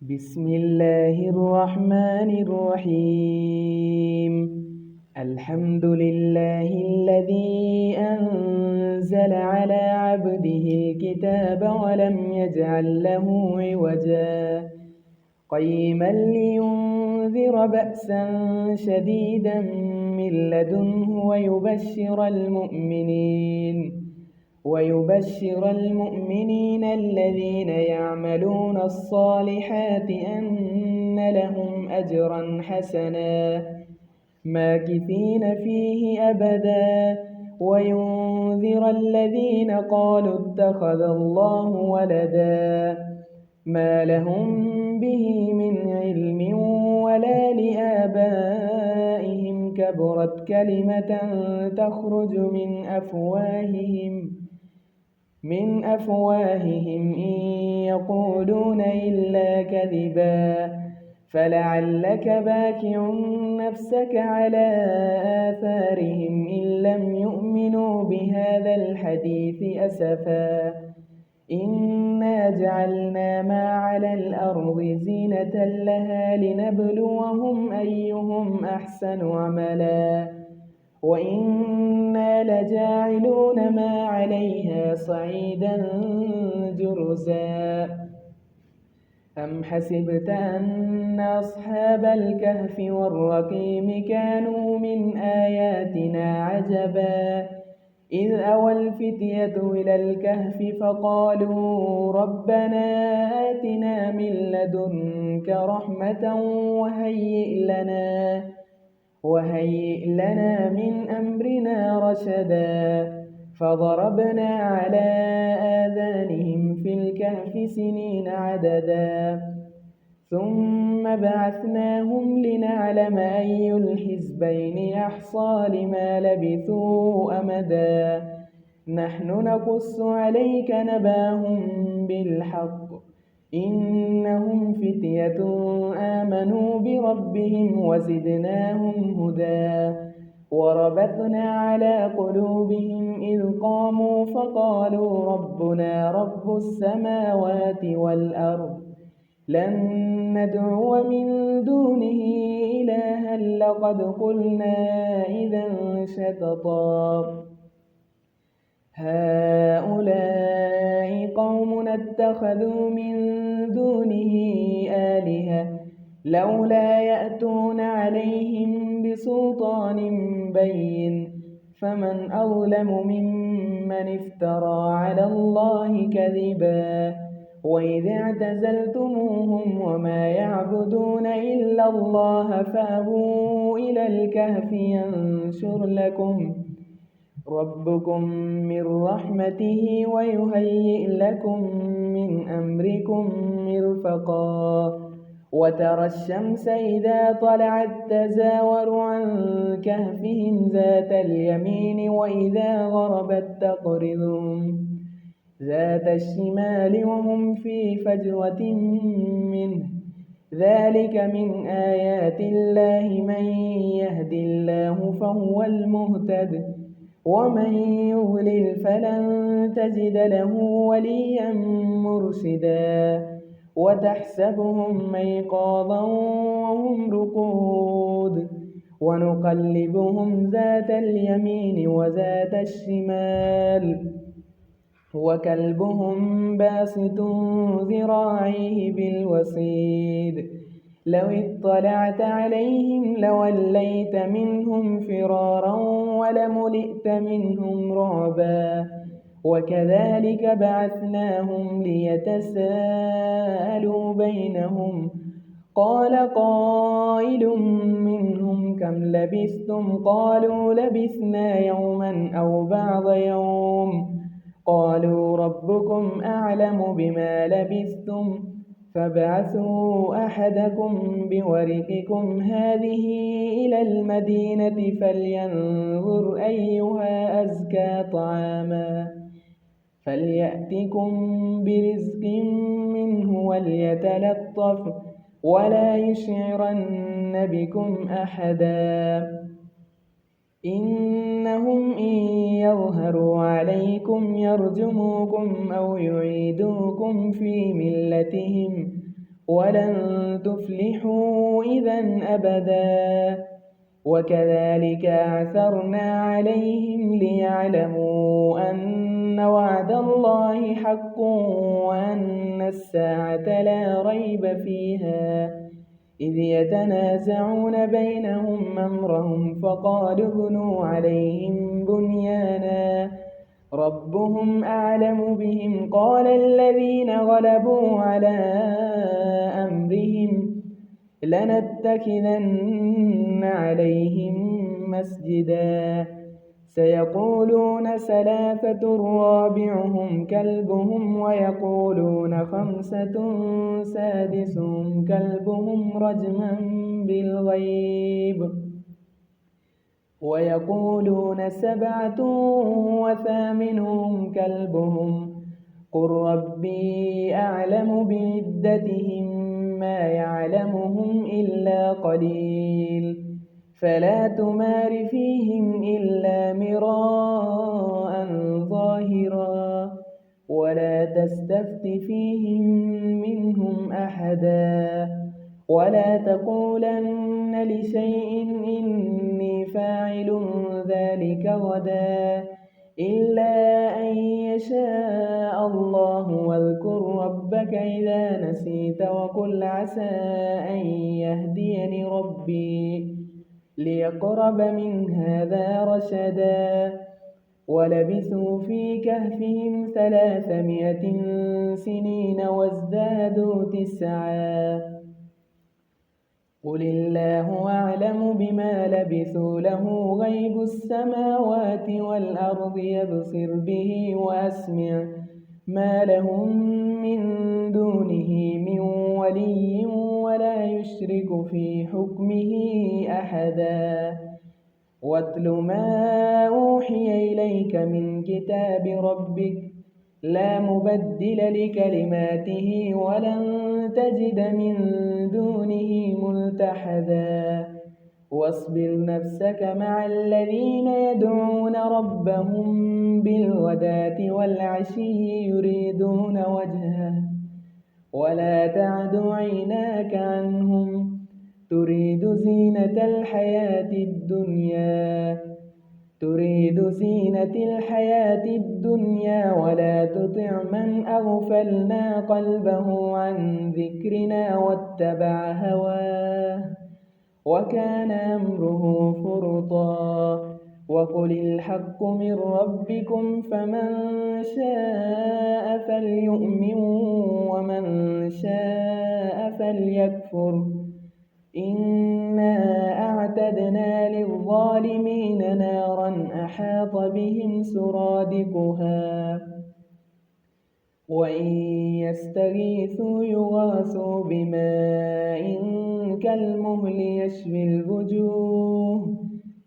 بسم الله الرحمن الرحيم. الحمد لله الذي أنزل على عبده الكتاب ولم يجعل له عوجا قيما لينذر بأسا شديدا من لدنه ويبشر المؤمنين الذين يعملون الصالحات أن لهم أجرا حسنا ماكثين فيه أبدا وينذر الذين قالوا اتخذ الله ولدا ما لهم به من علم ولا لآبائهم كبرت كلمة تخرج من أفواههم إن يقولون إلا كذبا فلعلك باكع نفسك على آثارهم إن لم يؤمنوا بهذا الحديث أسفا إنا جعلنا ما على الأرض زينة لها لنبلوهم أيهم أحسن عملا وإنا لجاعلون ما عليها صعيدا جرزا أم حسبت أن أصحاب الكهف والرقيم كانوا من آياتنا عجبا إذ أوى الفتية إلى الكهف فقالوا ربنا آتنا من لدنك رحمة وهيئ لنا من أمرنا رشدا فضربنا على آذانهم في الكهف سنين عددا ثم بعثناهم لنعلم أي الحزبين أحصى لما لبثوا أمدا نحن نقص عليك نباهم بالحق إنهم فتية آمنوا بربهم وزدناهم هدى وربطنا على قلوبهم إذ قاموا فقالوا ربنا رب السماوات والأرض لن ندعو من دونه إلها لقد قلنا إذا شططا هؤلاء قوم اتخذوا من دونه آلهة لولا يأتون عليهم بسلطان بين فمن أظلم ممن افترى على الله كذبا وإذ اعتزلتموهم وما يعبدون إلا الله فأووا إلى الكهف ينشر لكم ربكم من رحمته ويهيئ لكم من أمركم مرفقا وترى الشمس إذا طلعت تزاور عن كهفهم ذات اليمين وإذا غربت تقرضهم ذات الشمال وهم في فجوة منه ذلك من آيات الله من يهد الله فهو المهتد ومن يضلل فلن تجد له وليا مرشدا وتحسبهم أيقاظا وهم رقود ونقلبهم ذات اليمين وذات الشمال وكلبهم باسط ذراعيه بالوصيد لو اطلعت عليهم لوليت منهم فرارا ولملئت منهم رعبا وكذلك بعثناهم ليتساءلوا بينهم قال قائل منهم كم لبثتم قالوا لبثنا يوما أو بعض يوم قالوا ربكم أعلم بما لبثتم فابعثوا أحدكم بورقكم هذه إلى المدينة فلينظر أيها أزكى طعاما فليأتكم برزق منه وليتلطف ولا يشعرن بكم أحدا إنهم إن يظهروا عليكم يرجموكم أو يعيدوكم في ملتهم ولن تفلحوا إذا أبدا. وكذلك أعثرنا عليهم ليعلموا أن وعد الله حق وأن الساعة لا ريب فيها، إذ يتنازعون بينهم أمرهم فقالوا ابنوا عليهم بنيانا ربهم أعلم بهم. قال الذين غلبوا على أمرهم لنتخذن عليهم مسجدا. سيقولون ثلاثة رابعهم كلبهم ويقولون خمسة سادسهم كلبهم رجما بالغيب ويقولون سبعة وثامنهم كلبهم قل ربي أعلم بعدتهم ما يعلمهم إلا قليل فلا تمار فيهم إلا مراء ظاهرا ولا تستفت فيهم منهم أحدا ولا تقولن لشيء إني فاعل ذلك غدا إلا أن يشاء الله. واذكر ربك إذا نسيت وقل عسى أن يهديني ربي ليقرب من هذا رشدا. ولبثوا في كهفهم 300 سنين وازدادوا 9. قل الله أعلم بما لبثوا له غيب السماوات والأرض يبصر به وأسمع ما لهم من دونه من ولي ولا يشرك في حكمه أحدا. واتل ما أوحي إليك من كتاب ربك لا مبدل لكلماته ولن تجد من دونه ملتحدا. واصبر نفسك مع الذين يدعون ربهم بالغداة والعشي يريدون وجهه ولا تعد عيناك عنهم تريد زينة الحياة الدنيا ولا تطع من أغفلنا قلبه عن ذكرنا واتبع هواه وكان أمره فرطا. وقل الحق من ربكم فمن شاء فليؤمن ومن شاء فليكفر إنا أعتدنا للظالمين نارا أحاط بهم سرادقها وإن يستغيثوا يغاثوا بماء كالمهل يشوي الوجوه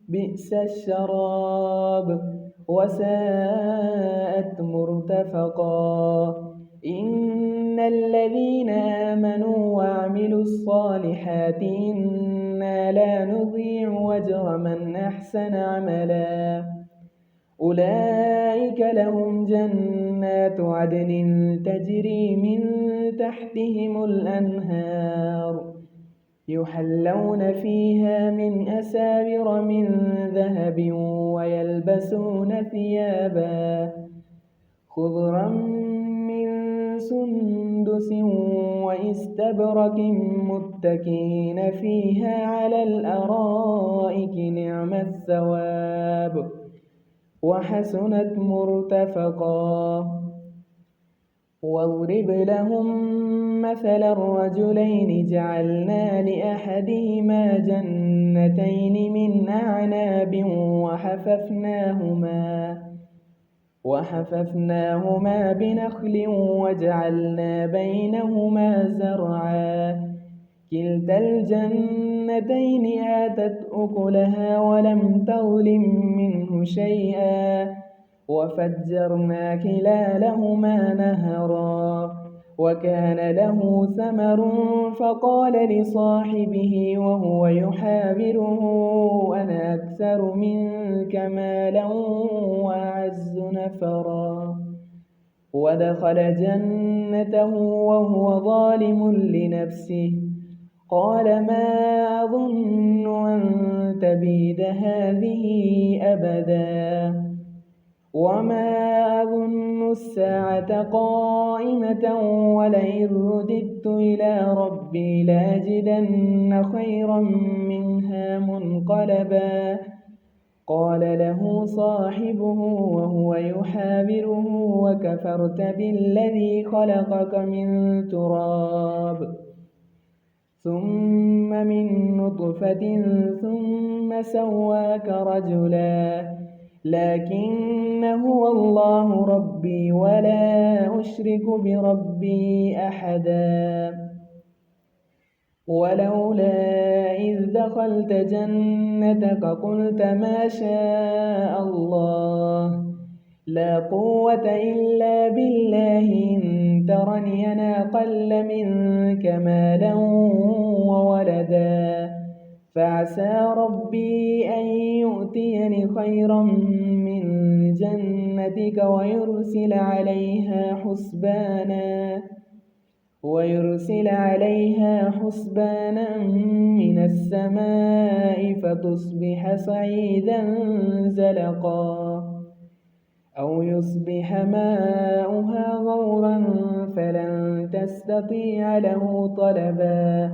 بئس الشراب وساءت مرتفقا. إن الذين آمنوا وعملوا الصالحات إنا لا نضيع أجر من أحسن عملا أولئك لهم جنات عدن تجري من تحتهم الأنهار يحلون فيها من أساور من ذهب ويلبسون ثيابا خضرا من سندس وإستبرق متكئين فيها على الأرائك نعم الثواب وحسنت مرتفقا. واضرب لهم مثل الرجلين جعلنا لأحدهما جنتين من أعناب وحففناهما بنخل وجعلنا بينهما زرعا كلتا الجنتين آتت أكلها ولم تظلم منه شيئا وفجرنا خلالهما نهرا وكان له ثمر فقال لصاحبه وهو يحاوره أنا أكثر منك مالا وأعز نفرا ودخل جنته وهو ظالم لنفسه قال ما أظن أن تبيد هذه أبدا وما أظن الساعة قائمة ولئن رددت إلى ربي لأجدن خيرا منها منقلبا قال له صاحبه وهو يحاوره وكفرت بالذي خلقك من تراب ثم من نطفة ثم سواك رجلا لكن هو الله ربي ولا أشرك بربي أحدا ولولا إذ دخلت جنتك قلت ما شاء الله لا قوة إلا بالله إن ترني أنا أقل منك مالا وولدا فعسى ربي أن يؤتيني خيرا من جنتك ويرسل عليها حسبانا من السماء فتصبح صعيدا زلقا أو يصبح ماؤها غورا فلن تستطيع له طلبا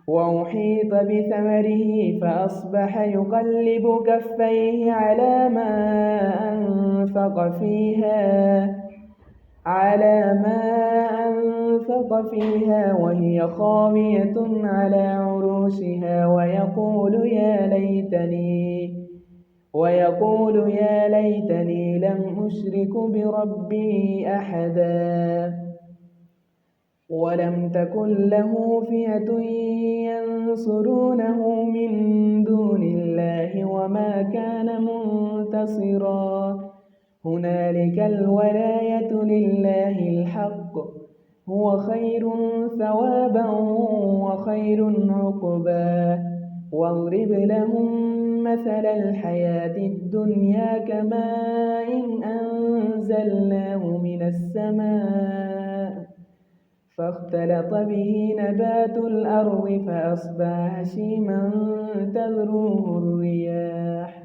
وأحيط بثمره فأصبح يقلب كفيه على ما أنفق فيها وهي خاوية على عروشها ويقول يا ليتني لم أشرك بربي أحدا ولم تكن له فئة ينصرونه من دون الله وما كان منتصرا هنالك الولاية لله الحق هو خير ثوابا وخير عقبا واضرب لهم مثل الحياة الدنيا كماء أنزلناه من السماء فاختلط به نبات الأرض فأصبح هشيما تذروه الرياح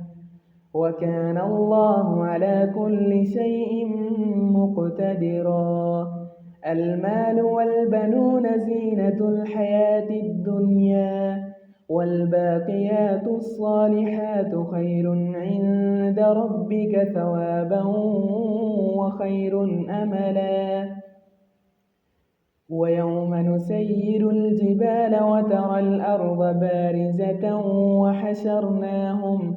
وكان الله على كل شيء مقتدرا المال والبنون زينة الحياة الدنيا والباقيات الصالحات خير عند ربك ثوابا وخير أملا ويوم نسير الجبال وترى الأرض بارزة وحشرناهم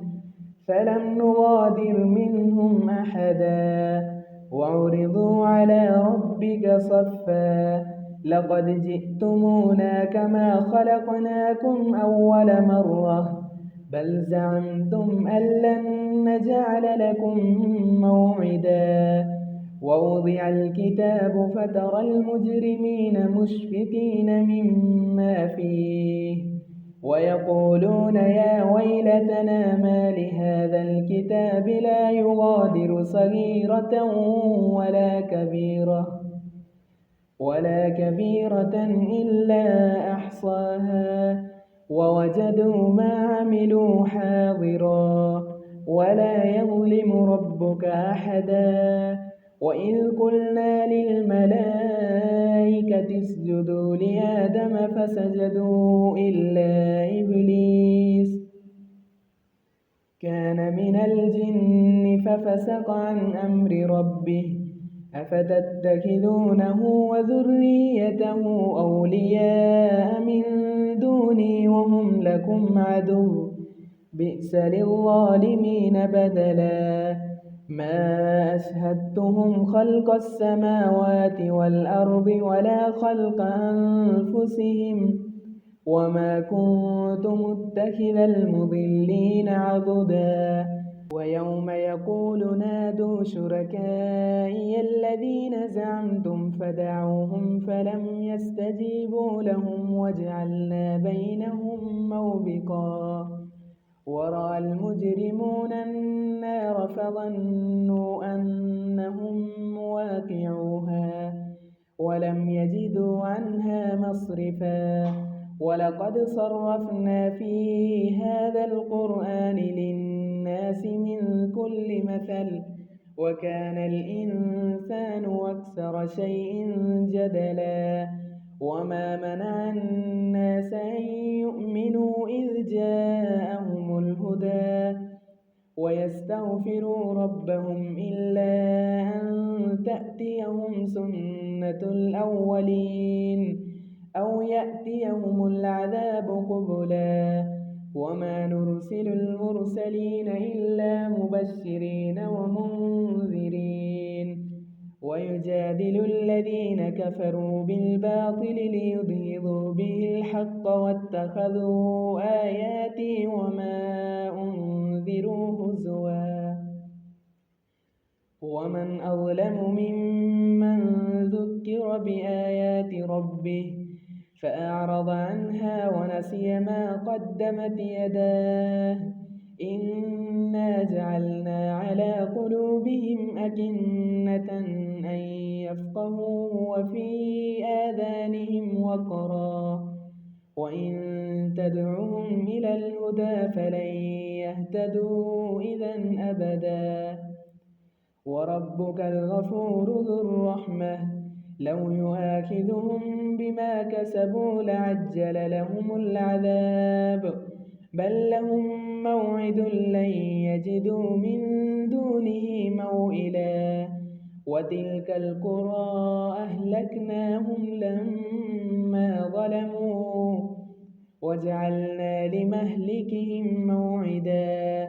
فلم نغادر منهم أحدا وعرضوا على ربك صفا لقد جئتمونا كما خلقناكم أول مرة بل زعمتم أن لن نجعل لكم موعدا ووضع الكتاب فترى المجرمين مشفقين مما فيه ويقولون يا ويلتنا ما لهذا الكتاب لا يغادر صغيرة ولا كبيرة إلا أحصاها ووجدوا ما عملوا حاضرا ولا يظلم ربك أحدا وإذ قلنا للملائكة اسجدوا لآدم فسجدوا إلا إبليس كان من الجن ففسق عن أمر ربه أفتتخذونه وذريته أولياء من دوني وهم لكم عدو بئس للظالمين بدلا ما أشهدتهم خلق السماوات والأرض ولا خلق أنفسهم وما كنت متخذ المضلين عضدا ويوم يقول نادوا شركائي الذين زعمتم فدعوهم فلم يستجيبوا لهم وجعلنا بينهم موبقا ورأى المجرمون النار فظنوا أنهم مواقعوها ولم يجدوا عنها مصرفا ولقد صرفنا في هذا القرآن للناس من كل مثل وكان الإنسان أكثر شيء جدلا وما منع الناس أن يؤمنوا إذ جاءهم الهدى ويستغفروا ربهم إلا أن تأتيهم سنة الأولين أو يأتيهم العذاب قبلا وما نرسل المرسلين إلا مبشرين ومنذرين ويجادل الذين كفروا بالباطل ليدحضوا به الحق واتخذوا آياتي وما أنذروا هزوا ومن أظلم ممن ذكر بآيات ربه فأعرض عنها ونسي ما قدمت يداه إنا جعلنا على قلوبهم أكنة أن يفقهوه وفي آذانهم وقرا وإن تدعهم إلى الهدى فلن يهتدوا إذا أبدا وربك الغفور ذو الرحمة لو يؤاخذهم بما كسبوا لعجل لهم العذاب بل لهم موعد لن يجدوا من دونه موئلا وتلك القرى أهلكناهم لما ظلموا وجعلنا لمهلكهم موعدا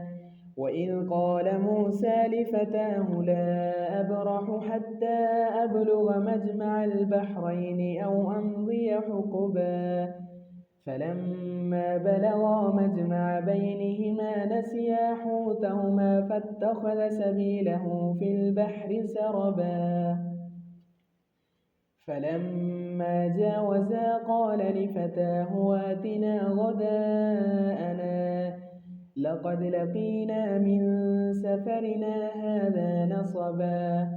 وإذ قال موسى لفتاه لا أبرح حتى أبلغ مجمع البحرين أو أمضي حقبا فلما بلغا مجمع بينهما نسيا حوتهما فاتخذ سبيله في البحر سربا فلما جاوزا قال لفتاه آتنا غداءنا لقد لقينا من سفرنا هذا نصبا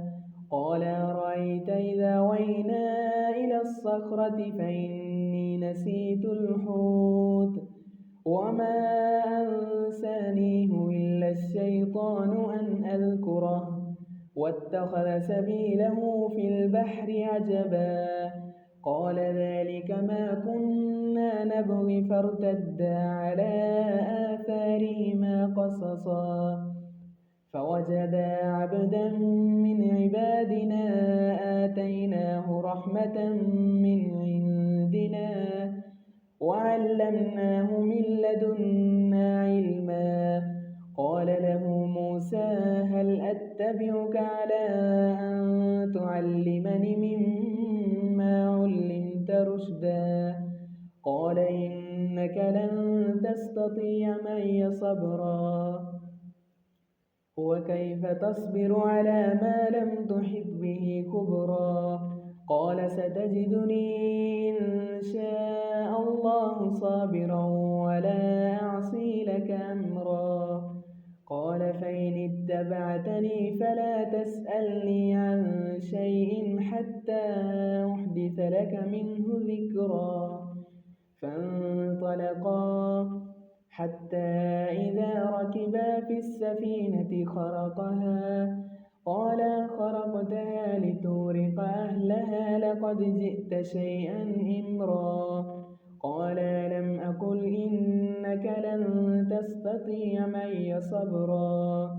قال أرأيت إذا وينا إلى الصخرة فإني نسيت الحوت وما أنسانيه إلا الشيطان أن أذكره واتخذ سبيله في البحر عجبا قال ذلك ما كنا نبغي فارتدا على آثارهما قصصا فوجدا عبدا من عبادنا آتيناه رحمة من عندنا وعلمناه من لدنا علما قال له موسى هل أتبعك على أن تعلمني مما علمت رشدا قال إنك لن تستطيع معي صبرا وكيف تصبر على ما لم تحط به خبرا قال ستجدني إن شاء الله صابرا ولا أعصي لك أمرا قال فإن اتبعتني فلا تسألني عن شيء حتى أحدث لك منه ذكرا فانطلقا حتى إذا ركبا في السفينة خرقها قال خرقتها لتغرق أهلها لقد جئت شيئا إمرا قال لم أقل إنك لن تستطيع معي صبرا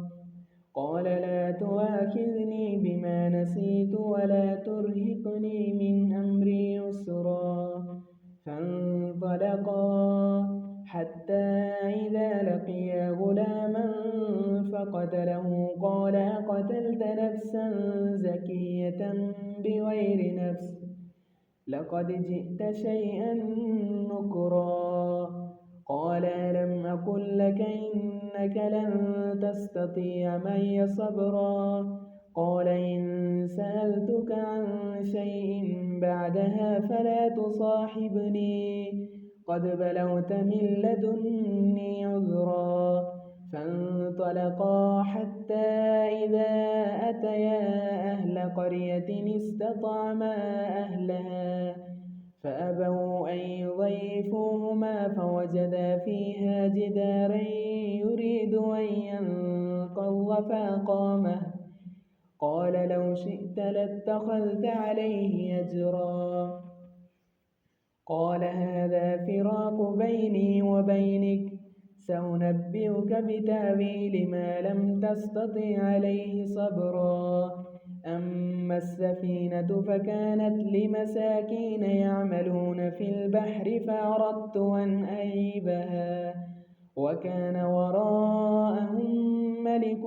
قال لا تؤاخذني بما نسيت ولا ترهقني من أمري يسرا فانطلقا حتى إذا لقيا غلاما فقتله قال أقتلت نفسا زكية بغير نفس لقد جئت شيئا نكرا قال ألم أقل لك إنك لن تستطيع معي صبرا قال إن سألتك عن شيء بعدها فلا تصاحبني قد بلغت من لدني عذرا. فانطلقا حتى إذا أتيا أهل قرية استطعما أهلها فأبوا أن يضيفوهما فوجدا فيها جدارا يريد أن ينقض فأقامه. قال لو شئت لاتخذت عليه أجرا. قال هذا فراق بيني وبينك سأنبئك بتأويل ما لم تستطع عليه صبرا. أما السفينة فكانت لمساكين يعملون في البحر فأردت أن أعيبها وكان وراءهم ملك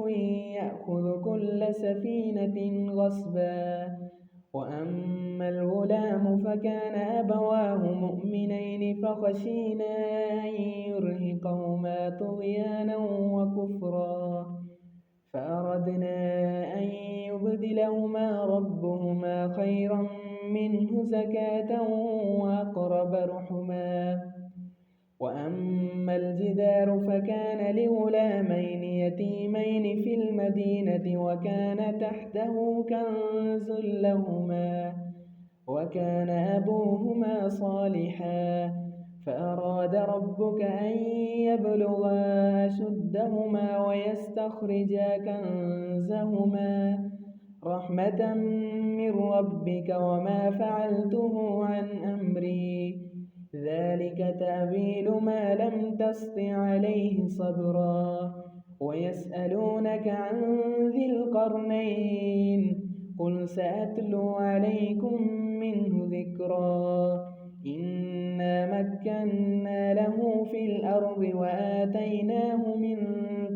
يأخذ كل سفينة غصبا. وأما الغلام فكان أبواه مؤمنين فخشينا أن يرهقهما طغيانا وكفرا فأردنا أن يبدلهما ربهما خيرا منه زكاة وأقرب رحما. وأما الجدار فكان لغلامين يتيمين في المدينة وكان تحته كنز لهما وكان أبوهما صالحا فأراد ربك أن يبلغا أشدهما ويستخرجا كنزهما رحمة من ربك وما فعلته عن أمري ذلك تأويل ما لم تسطع عليه صبرا. ويسألونك عن ذي القرنين قل سأتلو عليكم منه ذكرا. إنا مكنا له في الأرض وآتيناه من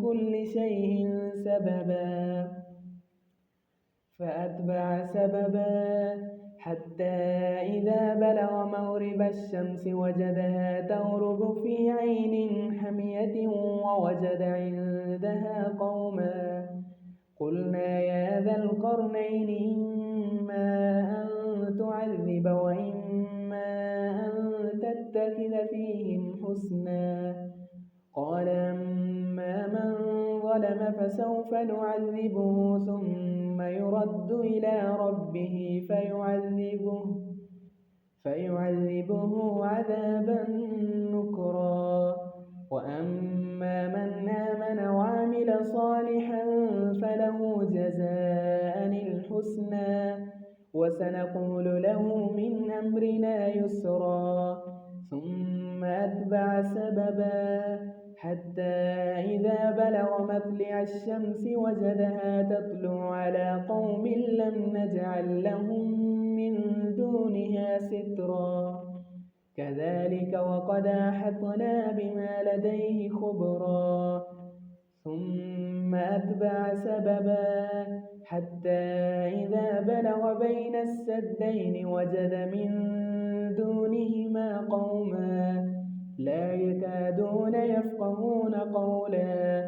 كل شيء سببا فأتبع سببا حتى إذا بلغ مغرب الشمس وجدها تغرب في عين حمية ووجد عندها قوما. قلنا يا ذا القرنين إما أن تعذب وإما أن تتخذ فيهم حسنا. قال أما من ظلم فسوف نعذبه ثم يرد إلى ربه فيعذبه عذابا نكرا. وأما من آمن وعمل صالحا فله جزاء الحسنى وسنقول له من أمرنا يسرا. ثم أتبع سببا حتى إذا بلغ مطلع الشمس وجدها تطلع على قوم لم نجعل لهم من دونها سترا. كذلك وقد أحطنا بما لديه خبرا. ثم أتبع سببا حتى إذا بلغ بين السدين وجد من دونهما قوما لا يكادون يفقهون قولا.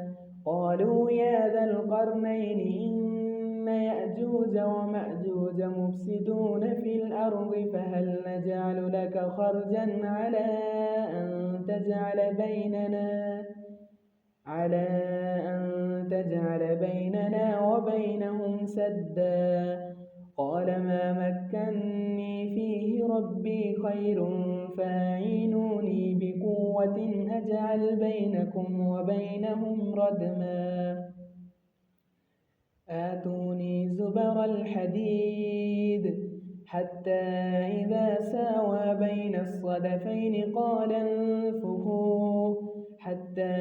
قالوا يا ذا القرنين إن يأجوج ومأجوج مفسدون في الأرض فهل نجعل لك خرجا على أن تجعل بيننا وبينهم سدا. قال ما مكني فيه ربي خير فأعينوني بقوة أجعل بينكم وبينهم ردما. آتوني زبر الحديد حتى إذا ساوى بين الصدفين قال انفخوا حتى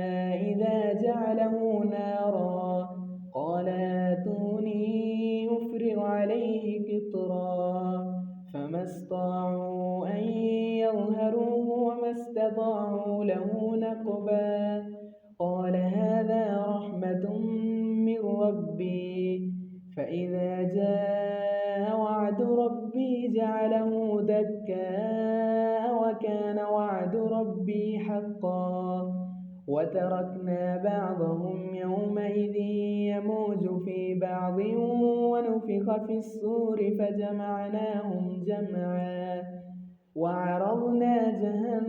إذا جعله نارا قال آتوني أفرغ عليه قطرا. فما استطاعوا أن يظهروه وما استطاعوا له نقبا. قال هذا رحمة من ربي فإذا جاء وعد ربي جعله دكاء وكان وعد ربي حقا. وتركنا بعضهم يومئذ يموج في بعض ونفخ في الصور فجمعناهم جمعا. وعرضنا جهنم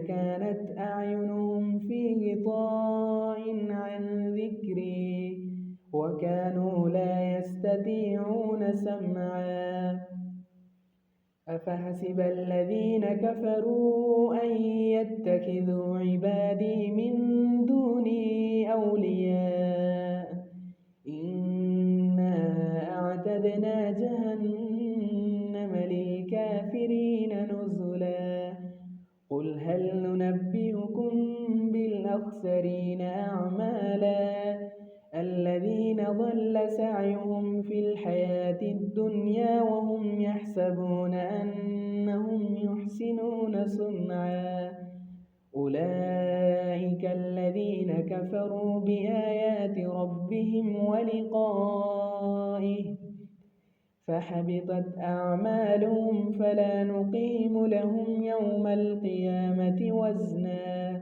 كانت أعينهم في غطاء عن ذكري وكانوا لا يستطيعون سمعا أفحسب الذين كفروا أن يتخذوا عبادي من دوني أولياء إنا أعتدنا جهنم للكافرين نزلا قل هل ننبئكم بالأخسرين أعمالا الذين ضل سعيهم في الحياة الدنيا وهم يحسبون أنهم يحسنون صنعا أولئك الذين كفروا بآيات ربهم ولقائه فحبطت أعمالهم فلا نقيم لهم يوم القيامة وزنا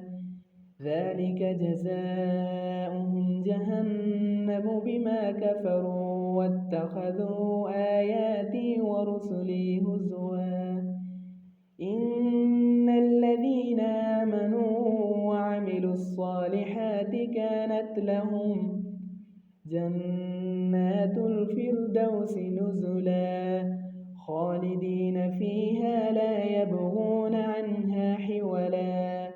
ذلك جزاؤهم جهنم بما كفروا واتخذوا آياتي ورسلي هزوا إن الذين آمنوا وعملوا الصالحات كانت لهم جنات الفردوس نزلا خالدين فيها لا يبغون عنها حولا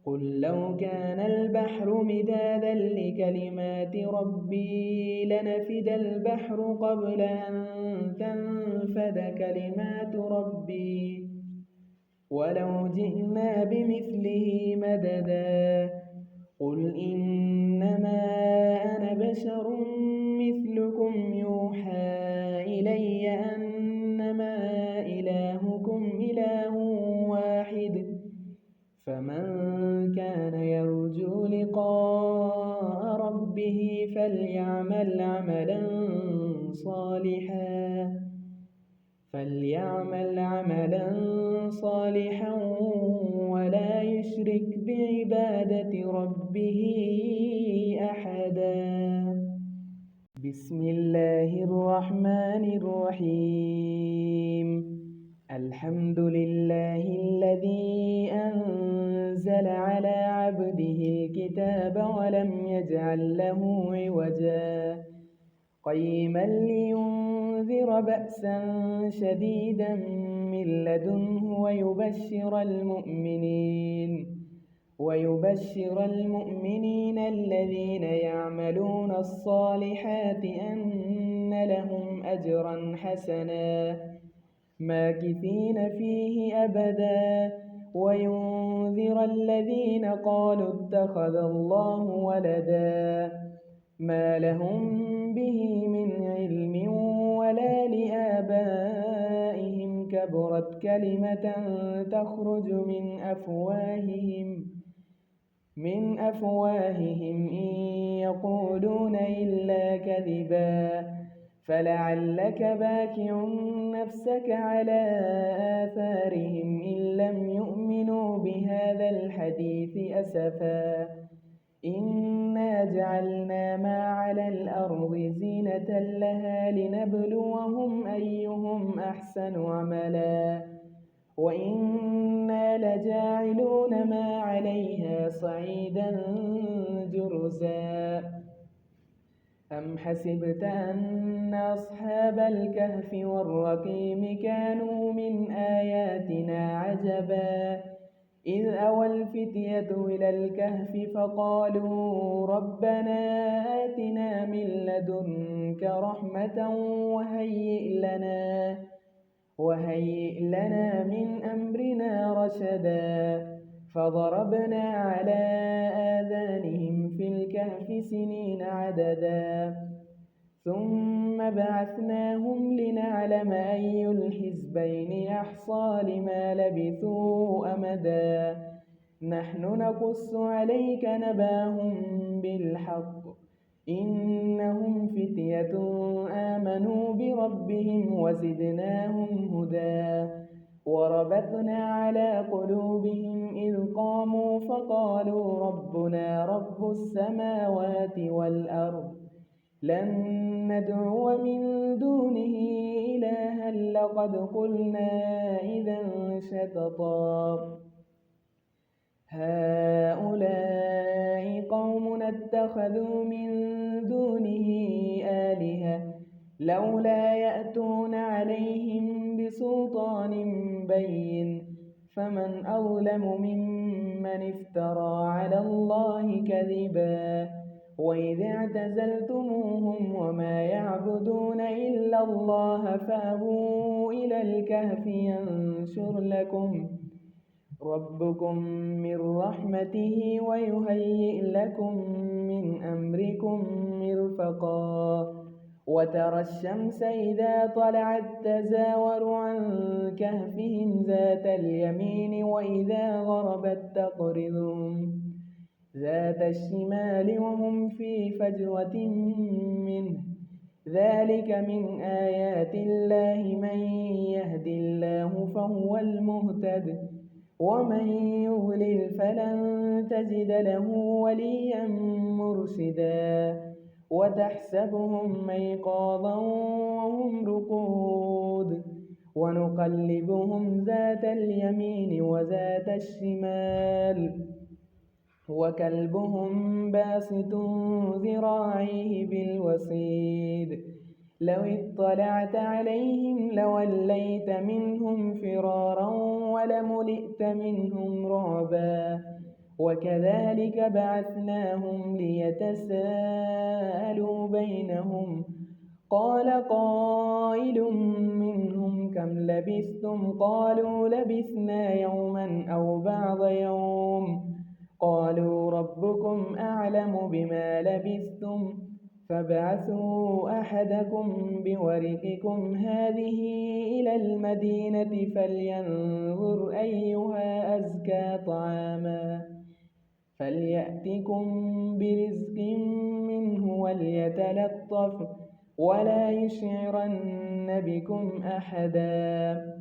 قل لو كان البحر مدادا لكلمات ربي لنفد البحر قبل أن تنفد كلمات ربي ولو جئنا بمثله مددا قل إنما أنا بشر مثلكم يوحى إلي أنما إلهكم إله واحد فمن كان يرجو لقاء ربه فليعمل عملا صالحا ولا يشرك بعبادة ربه أحدا بسم الله الرحمن الرحيم الحمد لله الذي أنزل على عبده الكتاب ولم يجعل له عوجا قيما لينذر بأسا شديدا من لدنه ويبشر المؤمنين الذين يعملون الصالحات أن لهم أجرا حسنا ماكثين فيه أبدا وينذر الذين قالوا اتخذ الله ولدا ما لهم به من علم ولا لآبائهم كبرت كلمة تخرج من أفواههم إن يقولون إلا كذبا فلعلك باكع نفسك على آثارهم إن لم يؤمنوا بهذا الحديث أسفا إنا جعلنا ما على الأرض زينة لها لنبلوهم أيهم أحسن عملا وإنا لجاعلون ما عليها صعيدا جرزا أم حسبت أن أصحاب الكهف والرقيم كانوا من آياتنا عجبا إذ أوى الفتية إلى الكهف فقالوا ربنا آتنا من لدنك رحمة وهيئ لنا من أمرنا رشدا فضربنا على آذانهم في الكهف سنين عددا ثم بعثناهم لنعلم أي الحزبين أحصى لما لبثوا أمدا نحن نقص عليك نباهم بالحق إنهم فتية آمنوا بربهم وزدناهم هدى وربطنا على قلوبهم إذ قاموا فقالوا ربنا رب السماوات والأرض لن ندعو من دونه إلها لقد قلنا إذا شططا هؤلاء قوم اتخذوا من دونه آلهة لولا يأتون عليهم بسلطان بين فمن أظلم ممن افترى على الله كذبا وإذ اعتزلتموهم وما يعبدون إلا الله فأووا إلى الكهف ينشر لكم ربكم من رحمته ويهيئ لكم من أمركم مرفقا وترى الشمس إذا طلعت تزاور عن كهفهم ذات اليمين وإذا غربت تقرضهم ذات الشمال وهم في فجوة منه ذلك من آيات الله من يهد الله فهو المهتد ومن يضلل فلن تجد له وليا مرشدا وتحسبهم أيقاظا وهم رقود ونقلبهم ذات اليمين وذات الشمال وكلبهم باسط ذراعيه بالوصيد لو اطلعت عليهم لوليت منهم فرارا ولملئت منهم رعبا وكذلك بعثناهم ليتساءلوا بينهم قال قائل منهم كم لبثتم قالوا لبثنا يوما أو بعض يوم قالوا ربكم أعلم بما لبثتم فابعثوا أحدكم بورقكم هذه إلى المدينة فلينظر أيها أزكى طعاما فليأتكم برزق منه وليتلطف ولا يشعرن بكم أحدا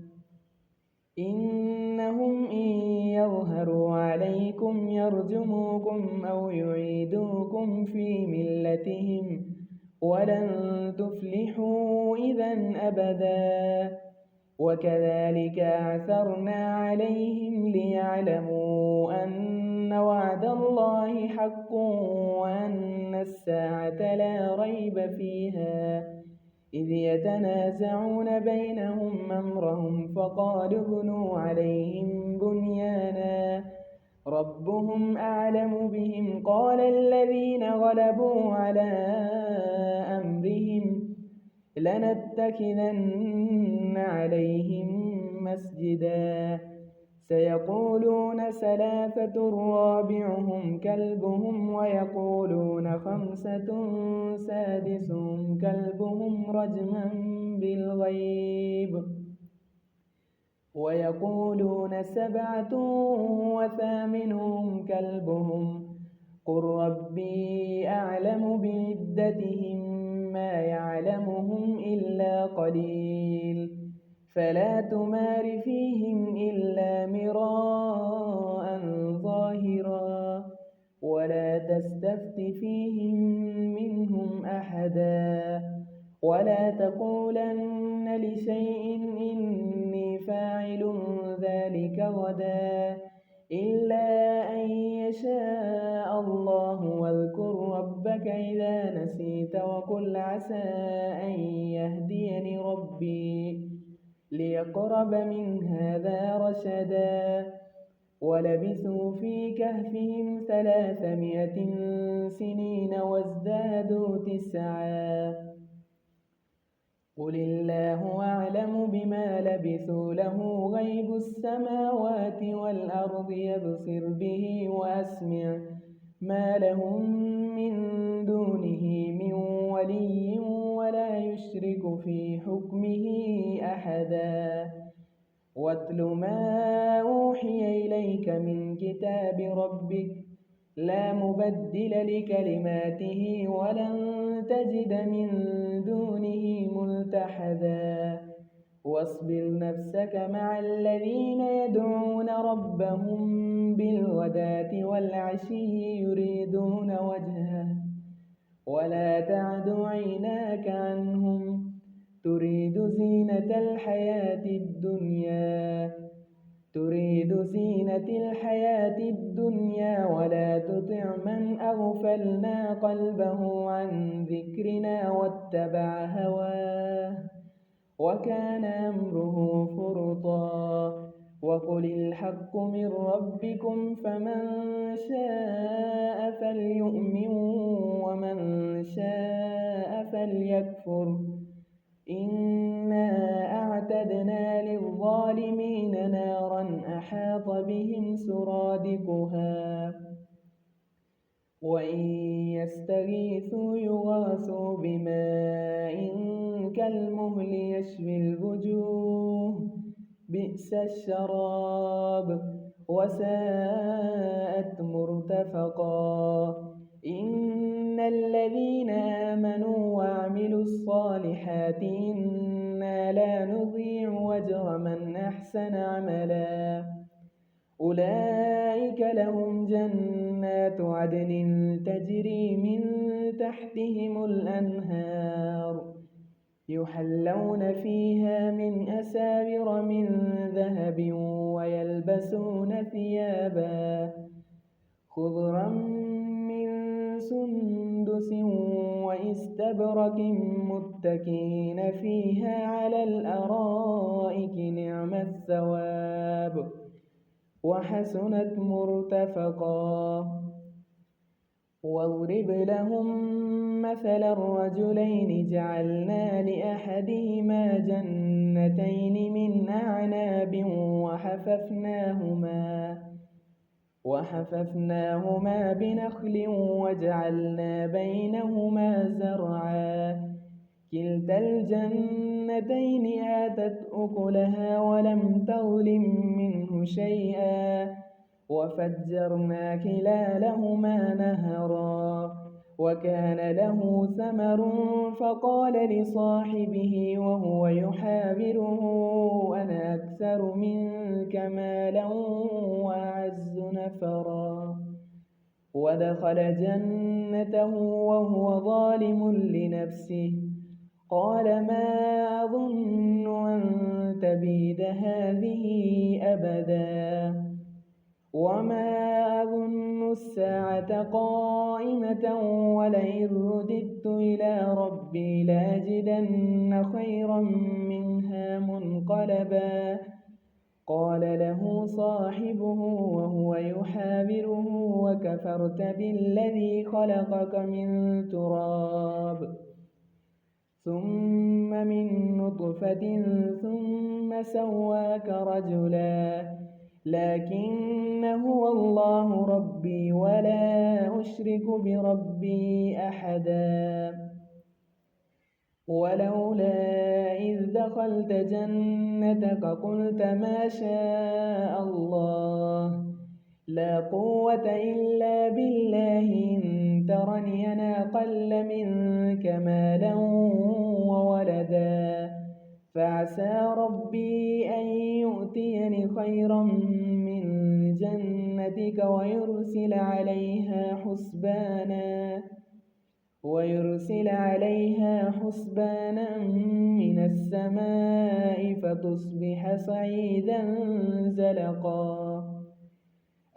إنهم إن يظهروا عليكم يرجموكم أو يعيدوكم في ملتهم ولن تفلحوا إذا أبدا وكذلك أعثرنا عليهم ليعلموا أن وعد الله حق وأن الساعة لا ريب فيها إذ يتنازعون بينهم أمرهم فقالوا ابنوا عليهم بنيانا ربهم أعلم بهم قال الذين غلبوا على أمرهم لنتخذن عليهم مسجدا سيقولون ثلاثة رابعهم كلبهم ويقولون خمسة سادسهم كلبهم رجما بالغيب ويقولون سبعة وثامنهم كلبهم قل ربي أعلم بعدتهم ما يعلمهم إلا قليل فلا تمار فيهم إلا مراء ظاهرا ولا تستفت فيهم منهم أحدا ولا تقولن لشيء إني فاعل ذلك غدا إلا أن يشاء الله واذكر ربك إذا نسيت وقل عسى أن يهديني ربي ليقرب من هذا رشدا ولبثوا في كهفهم 300 سنين وازدادوا 9 قل الله أعلم بما لبثوا له غيب السماوات والأرض يبصر به وأسمع ما لهم من دونه من ولي ولا يشرك في حكمه أحدا واتل ما أوحي إليك من كتاب ربك لا مبدل لكلماته ولن تجد من دونه ملتحدا واصبر نفسك مع الذين يدعون ربهم بالغداة والعشي يريدون وجهه ولا تعد عيناك عنهم تريد زينة الحياة الدنيا تريد زينة الحياة الدنيا ولا تطع من أغفلنا قلبه عن ذكرنا واتبع هواه وكان أمره فرطا وقل الحق من ربكم فمن شاء فليؤمن ومن شاء فليكفر إنا أعتدنا للظالمين نارا أحاط بهم سرادقها وإن يستغيثوا يغاثوا بماء كالمهل يشوي الوجوه بئس الشراب وساءت مرتفقا إن الذين آمنوا وعملوا الصالحات إنا لا نضيع أجر من أحسن عملا أولئك لهم جنات عدن تجري من تحتهم الأنهار يحلون فيها من أساور من ذهب ويلبسون ثيابا خضرا من سندس وإستبرق متكئين فيها على الأرائك نعم الثواب وحسنت مرتفقا واضرب لهم مثل الرجلين جعلنا لأحدهما جنتين من أعناب وحففناهما بنخل وجعلنا بينهما زرعا كلتا الجنتين آتت أكلها ولم تظلم منه شيئا وفجرنا خلالهما نهرا وكان له ثمر فقال لصاحبه وهو يحاوره أنا أكثر منك مالا وأعز نفرا ودخل جنته وهو ظالم لنفسه قال ما أظن أن تبيد هذه أبدا وما أظن الساعة قائمة ولئن رددت إلى ربي لأجدن خيرا منها منقلبا قال له صاحبه وهو يحاوره وكفرت بالذي خلقك من تراب ثم من نطفة ثم سواك رجلا لكن هو الله ربي ولا أشرك بربي أحدا ولولا إذ دخلت جنتك قلت ما شاء الله لا قوة إلا بالله إن ترني أنا أقل منك مالا وولدا فعسى ربي أن يؤتيني خيرا من جنتك ويرسل عليها حسبانا من السماء فتصبح صعيدا زلقا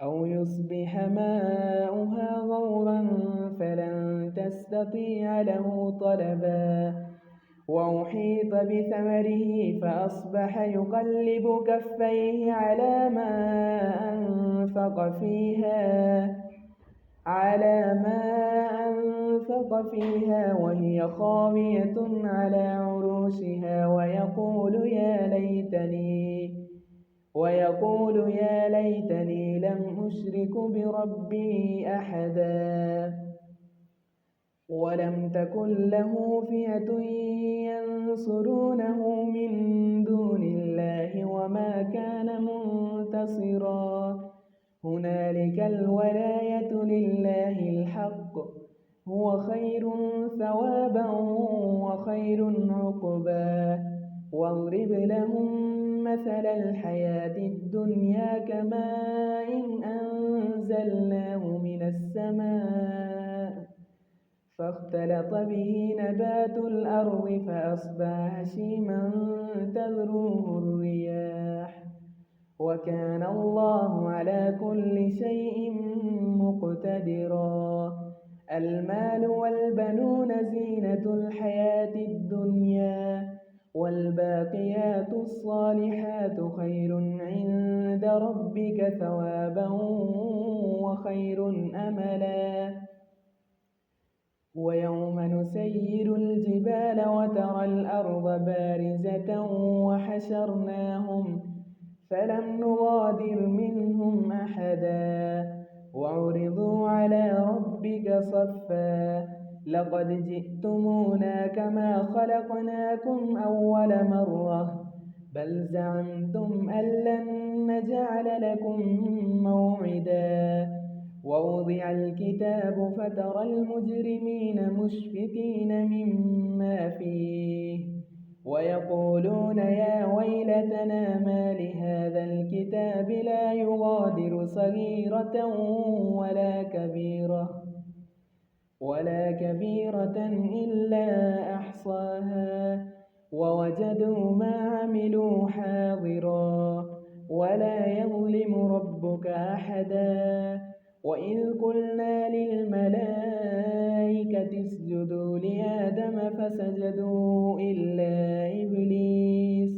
أو يصبح ماؤها غورا فلن تستطيع له طلبا وأحيط بثمره فأصبح يقلب كفيه على ما أنفق فيها وهي خاوية على عروشها ويقول يا ليتني لم أشرك بربي أحدا ولم تكن له فئة ينصرونه من دون الله وما كان منتصرا هنالك الولاية لله الحق هو خير ثوابا وخير عقبا واضرب لهم مثل الحياة الدنيا كماء أنزلناه من السماء فاختلط به نبات الأرض فأصبح هشيما تذروه الرياح وكان الله على كل شيء مقتدرا. المال والبنون زينة الحياة الدنيا، والباقيات الصالحات خير عند ربك ثوابا وخير أملا. ويوم نسير الجبال وترى الأرض بارزة وحشرناهم فلم نغادر منهم أحدا وعرضوا على ربك صفا لقد جئتمونا كما خلقناكم أول مرة بل زعمتم أن لن نجعل لكم موعدا. ووضع الكتاب فترى المجرمين مشفقين مما فيه ويقولون يا ويلتنا ما لهذا الكتاب لا يغادر صغيرة ولا كبيرة إلا أحصاها ووجدوا ما عملوا حاضرا ولا يظلم ربك أحدا. وإذ قلنا للملائكة اسجدوا لآدم فسجدوا إلا إبليس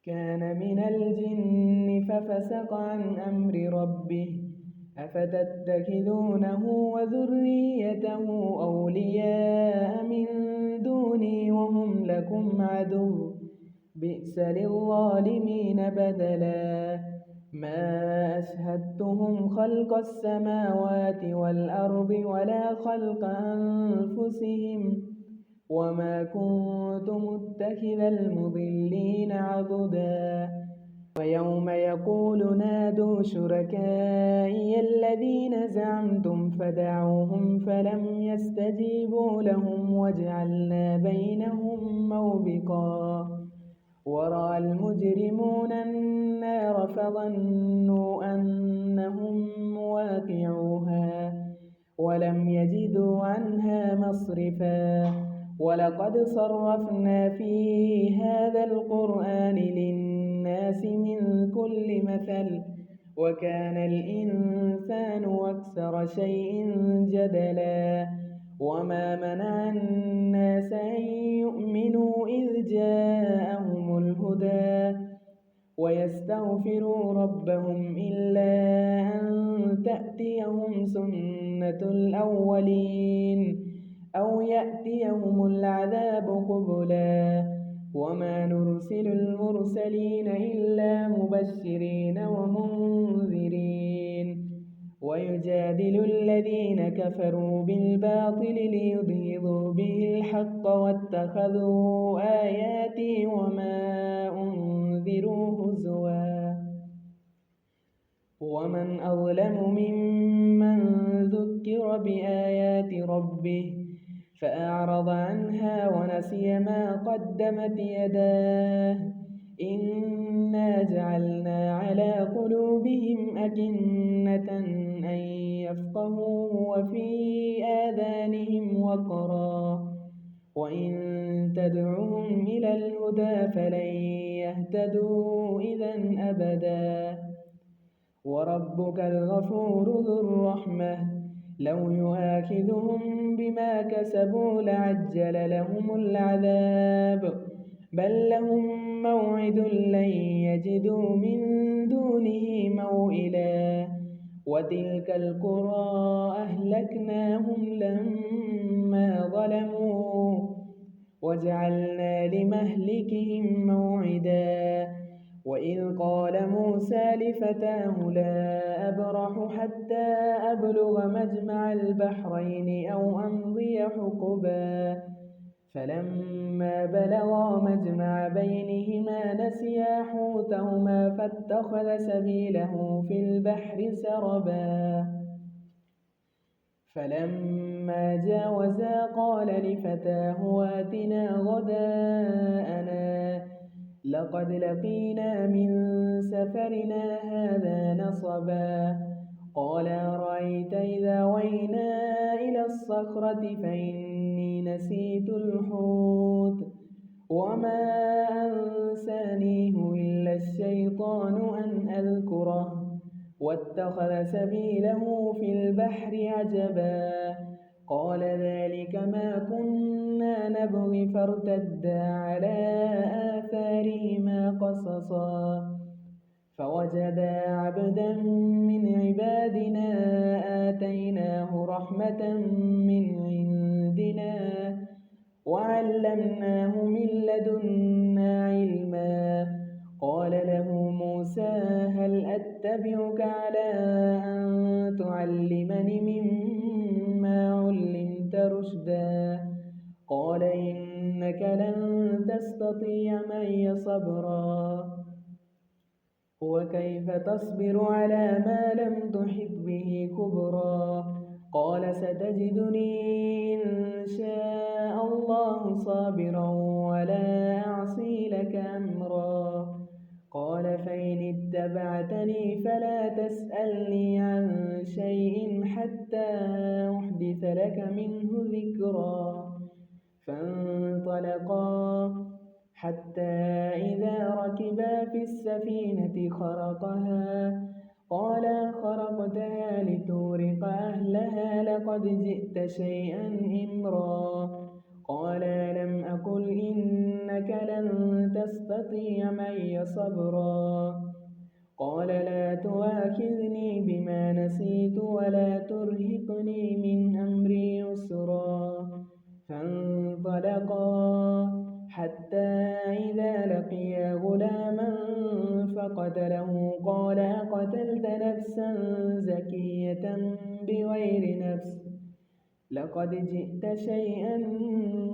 كان من الجن ففسق عن أمر ربه أفتتخذونه وذريته أولياء من دوني وهم لكم عدو بئس للظالمين بدلا. ما أشهدتهم خلق السماوات والأرض ولا خلق أنفسهم وما كنت متخذ المضلين عضدا. ويوم يقول نادوا شركائي الذين زعمتم فدعوهم فلم يستجيبوا لهم وجعلنا بينهم موبقا. ورأى المجرمون النار فظنوا أنهم مواقعوها ولم يجدوا عنها مصرفا. ولقد صرفنا في هذا القرآن للناس من كل مثل وكان الإنسان أكثر شيء جدلا. وما منع الناس أن يؤمنوا إذ جاءهم الهدى ويستغفروا ربهم إلا أن تأتيهم سنة الأولين أو يأتيهم العذاب قبلا. وما نرسل المرسلين إلا مبشرين ومنذرين ويجادل الذين كفروا بالباطل ليدحضوا به الحق واتخذوا آياتي وما أنذروا هزوا. ومن أظلم ممن ذكر بآيات ربه فأعرض عنها ونسي ما قدمت يداه إنا جعلنا على قلوبهم أكنة أن يفقهوه وفي آذانهم وقرا وإن تدعهم إلى الهدى فلن يهتدوا إذا أبدا. وربك الغفور ذو الرحمة لو يؤاخذهم بما كسبوا لعجل لهم العذاب بل لهم موعد لن يجدوا من دونه موئلا. وتلك القرى أهلكناهم لما ظلموا وجعلنا لمهلكهم موعدا. وإذ قال موسى لفتاه لا أبرح حتى أبلغ مجمع البحرين أو أمضي حقبا فلما بلغا مجمع بينهما نسيا حوتهما فاتخذ سبيله في البحر سربا. فلما جاوزا قال لفتاه آتنا غداءنا لقد لقينا من سفرنا هذا نصبا. قال أرأيت إذا وينا إلى الصخرة فإني نسيت الحوت وما أنسانيه إلا الشيطان أن أذكره واتخذ سبيله في البحر عجبا قال ذلك ما كنا نبغي فارتدا على آثارهما قصصا فوجدا عبدا من عبادنا آتيناه رحمة من عندنا وعلمناه من لدنا علما قال له موسى هل أتبعك على أن تعلمني مما علمت رشدا قال إنك لن تستطيع معي صبرا وكيف تصبر على ما لم تحط به خبرا قال ستجدني إن شاء الله صابرا ولا أعصي لك أمرا قال فإن اتبعتني فلا تسألني عن شيء حتى أحدث لك منه ذكرا فانطلقا حتى إذا ركبا في السفينة خرقها قال خرقتها لتغرق أهلها لقد جئت شيئا إمرا قال لم أقل إنك لن تستطيع معي صبرا قال لا تؤاخذني بما نسيت ولا ترهقني من أمري يسرا فانطلقا حتى إذا لقيا غلاما فقتله قال أقتلت نفسا زكية بغير نفس لقد جئت شيئا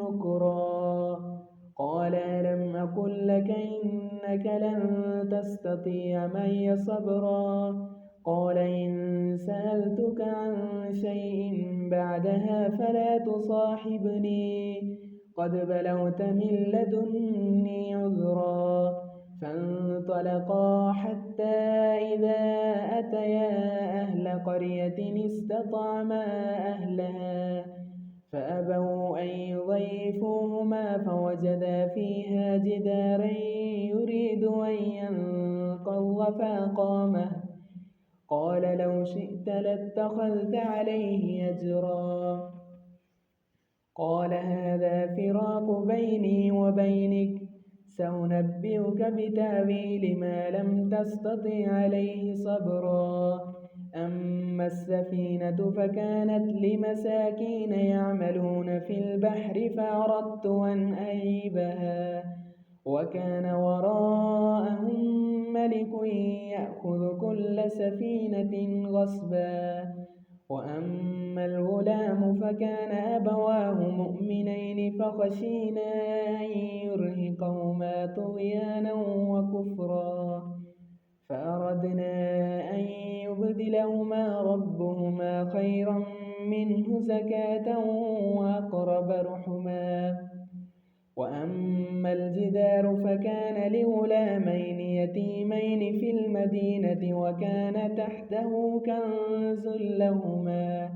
نكرا قال لم أقل لك إنك لن تستطيع معي صبرا قال إن سألتك عن شيء بعدها فلا تصاحبني قد بلغت من لدني عذرا فانطلقا حتى إذا أتيا أهل قرية استطعما أهلها فأبوا أن يضيفوهما فوجدا فيها جدارا يريد أن ينقض فأقامه قال لو شئت لاتخذت عليه أجرا قال هذا فراق بيني وبينك سأنبئك بتأويل ما لم تستطع عليه صبرا أما السفينة فكانت لمساكين يعملون في البحر فأردت أن أعيبها وكان وراءهم ملك يأخذ كل سفينة غصبا وأما الغلام فكان أبواه مؤمنين فخشينا أن يرهقهما طغيانا وكفرا فأردنا أن يبدلهما ربهما خيرا منه زكاة وأقرب رحما وأما الجدار فكان لغلامين يتيمين في المدينة وكان تحته كنز لهما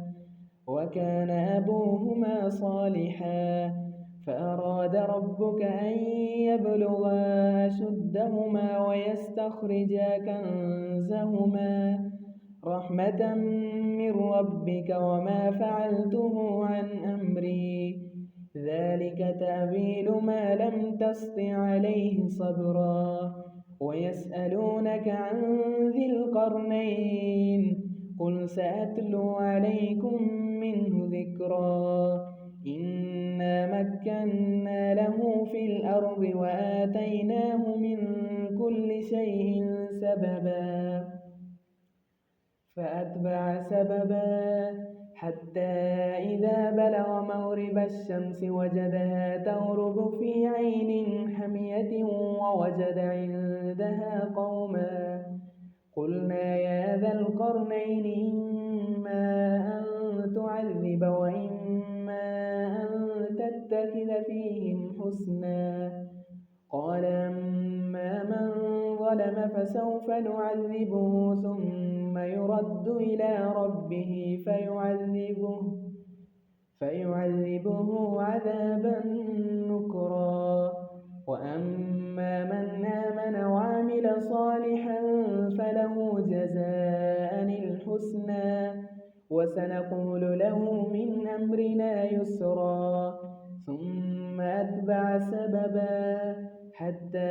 وكان أبوهما صالحا فأراد ربك أن يبلغا أشدهما ويستخرجا كنزهما رحمة من ربك وما فعلته عن أمري ذلك تأويل ما لم تسطع عليه صبرا ويسألونك عن ذي القرنين قل سأتلو عليكم منه ذكرا إنا مكنا له في الأرض وآتيناه من كل شيء سببا فأتبع سببا حتى إذا بلغ مغرب الشمس وجدها تغرب في عين حمية ووجد عندها قوما قلنا يا ذا القرنين إما أن تعذب وإما أن تتخذ فيهم حسنا قال أما من ظلم فسوف نعذبه ثم يرد إلى ربه فيعذبه عذابا نكرا وأما من آمن وعمل وعمل صالحا فله جزاء الحسنى وسنقول له من أمرنا يسرا ثم أتبع سببا حتى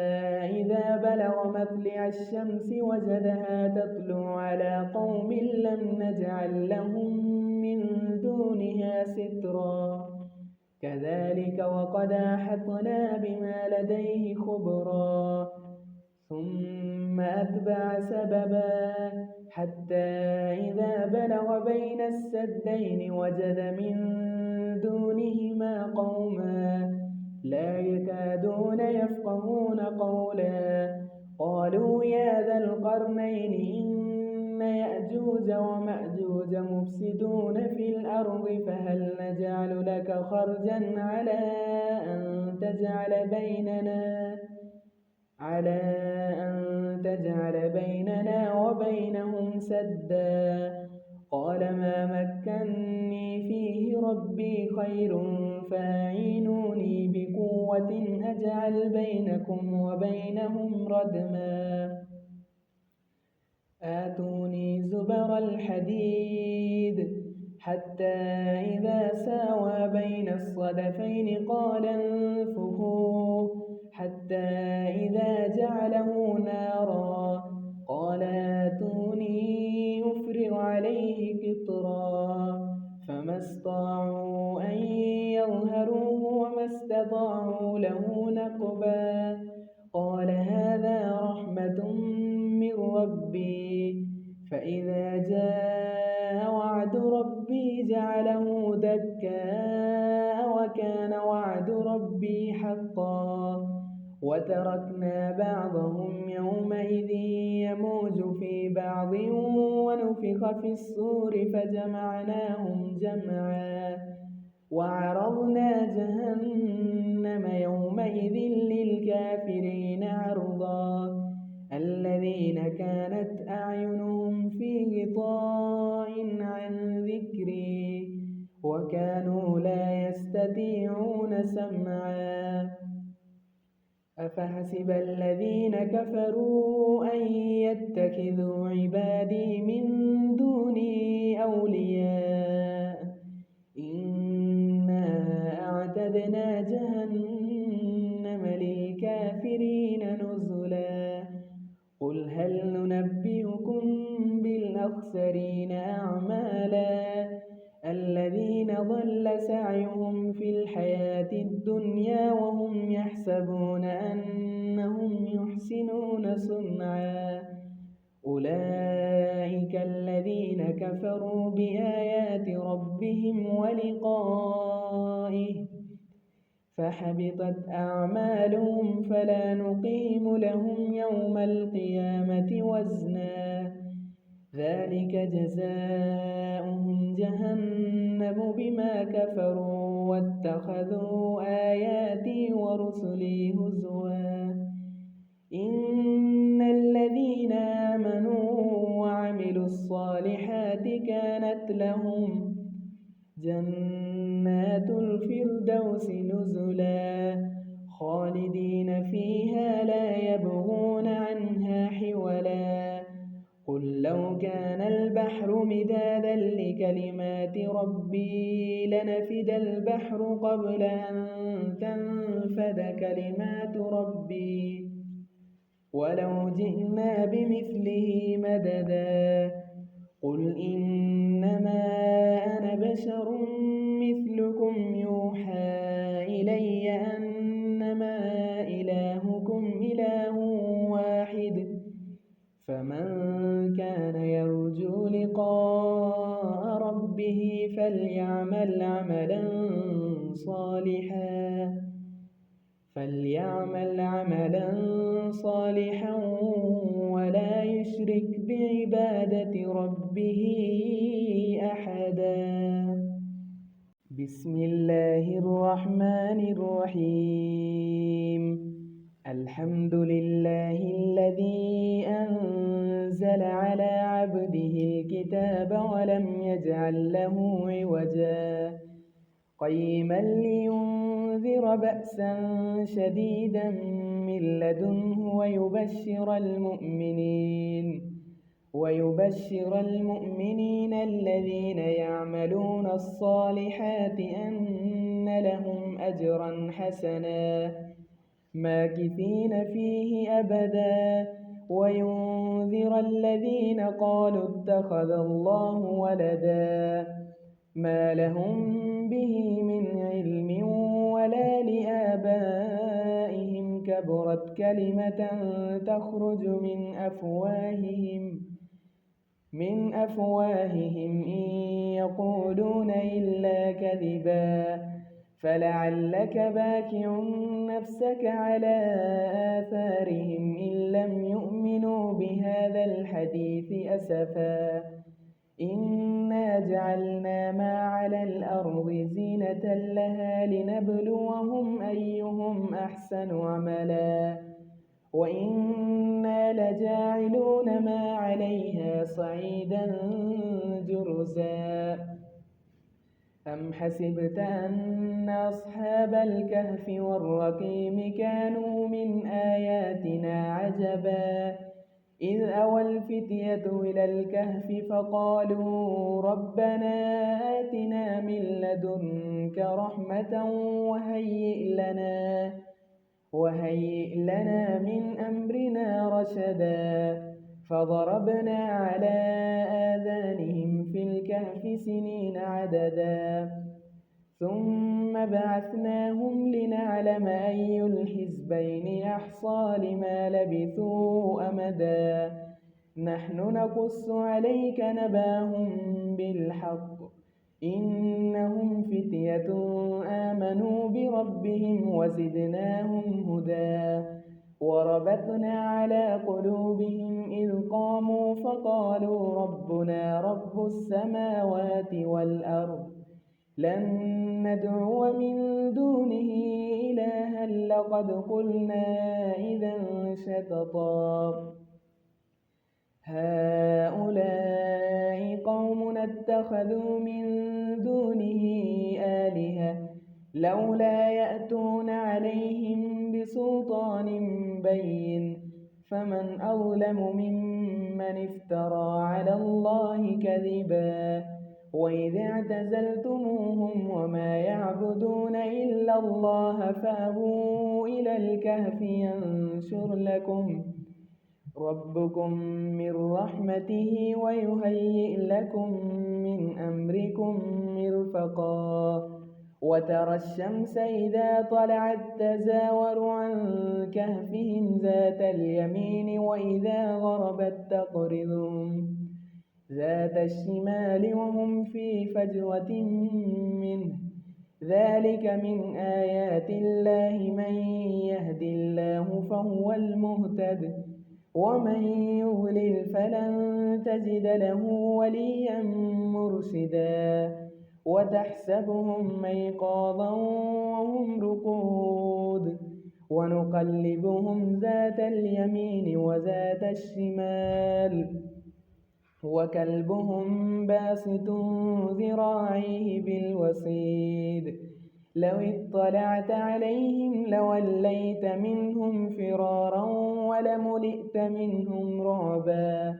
إذا بلغ مطلع الشمس وجدها تطلع على قوم لم نجعل لهم من دونها سترا كذلك وقد أحطنا بما لديه خبرا ثم أتبع سببا حتى إذا بلغ بين السدين وجد من دونهما قوما لا يكادون يفقهون قولا قالوا يا ذا القرنين إن يأجوج ومأجوج مفسدون في الأرض فهل نجعل لك خرجا على أن تجعل بيننا وبينهم سدا قال ما مكني فيه ربي خير فأعينوني بقوة أجعل بينكم وبينهم ردما آتوني زبر الحديد حتى إذا ساوى بين الصدفين قال انفخوه حتى إذا جعله نارا قال آتوني أفرغ عليه قطرا فما استطاعوا أن يظهروه وما استطاعوا له نقبا قال هذا رحمة من ربي فإذا جاء وعد ربي جعله دكا وكان وعد ربي حقا وتركنا بعضهم يومئذ يموج في بعض ونفخ في الصور فجمعناهم جمعا وعرضنا جهنم يومئذ للكافرين عرضا الذين كانت أعينهم في غطاء عن ذكري وكانوا لا يستطيعون سمعا أفحسب الذين كفروا أن يتخذوا عبادي من دوني أولياء إنا أعتدنا جهنم للكافرين نزلا قل هل ننبئكم بالأخسرين أعمالا الذين ضل سعيهم في الحياة الدنيا وهم يحسبون أنهم يحسنون صنعا أولئك الذين كفروا بآيات ربهم ولقائه فحبطت أعمالهم فلا نقيم لهم يوم القيامة وزنا ذلك جزاؤهم جهنم بما كفروا واتخذوا آياتي ورسلي هزوا إن الذين آمنوا وعملوا الصالحات كانت لهم جنات الفردوس نزلا خالدين فيها لا يبغون عنها حولا قل لو كان البحر مدادا لكلمات ربي لنفد البحر قبل أن تنفد كلمات ربي ولو جئنا بمثله مددا قل إنما أنا بشر مثلكم يوحى إلي أنما إلهكم إله واحد فمن كان يرجو لقاء ربه فليعمل عملا صالحا ولا يشرك بعبادة ربه أحدا بسم الله الرحمن الرحيم الحمد لله الذي أنزل على عبده الكتاب ولم يجعل له عوجا قيما لينذر وينذر بأسا شديدا من لدنه ويبشر المؤمنين الذين يعملون الصالحات أن لهم أجرا حسنا ماكثين فيه أبدا وينذر الذين قالوا اتخذ الله ولدا ما لهم به من علم ولا لآبائهم كبرت كلمة تخرج من أفواههم إن يقولون إلا كذبا فلعلك باكع نفسك على آثارهم إن لم يؤمنوا بهذا الحديث أسفا إنا جعلنا ما على الأرض زينة لها لنبلوهم أيهم أحسن عملا وإنا لجاعلون ما عليها صعيدا جرزا أم حسبت أن أصحاب الكهف والرقيم كانوا من آياتنا عجبا إذ أوى الفتية إلى الكهف فقالوا ربنا آتنا من لدنك رحمة وهيئ لنا من أمرنا رشدا فضربنا على آذانهم في الكهف سنين عددا ثم بعثناهم لنعلم أي الحزبين أحصى لما لبثوا أمدا نحن نقص عليك نباهم بالحق إنهم فتية آمنوا بربهم وزدناهم هدى وربطنا على قلوبهم إذ قاموا فقالوا ربنا رب السماوات والأرض لن ندعو من دونه إلها لقد قلنا إذا شططا هؤلاء قوم اتخذوا من دونه آلهة لولا يأتون عليهم بسلطان بين فمن أظلم ممن افترى على الله كذبا وإذ اعتزلتموهم وما يعبدون إلا الله فأووا إلى الكهف ينشر لكم ربكم من رحمته ويهيئ لكم من أمركم مرفقا وترى الشمس إذا طلعت تزاور عن كهفهم ذات اليمين وإذا غربت تقرضهم ذات الشمال وهم في فجوة منه ذلك من آيات الله من يهد الله فهو المهتد ومن يضلل فلن تجد له وليا مرشدا وتحسبهم أيقاظا وهم رقود ونقلبهم ذات اليمين وذات الشمال وكلبهم باسط ذراعيه بالوصيد لو اطلعت عليهم لوليت منهم فرارا ولملئت منهم رعبا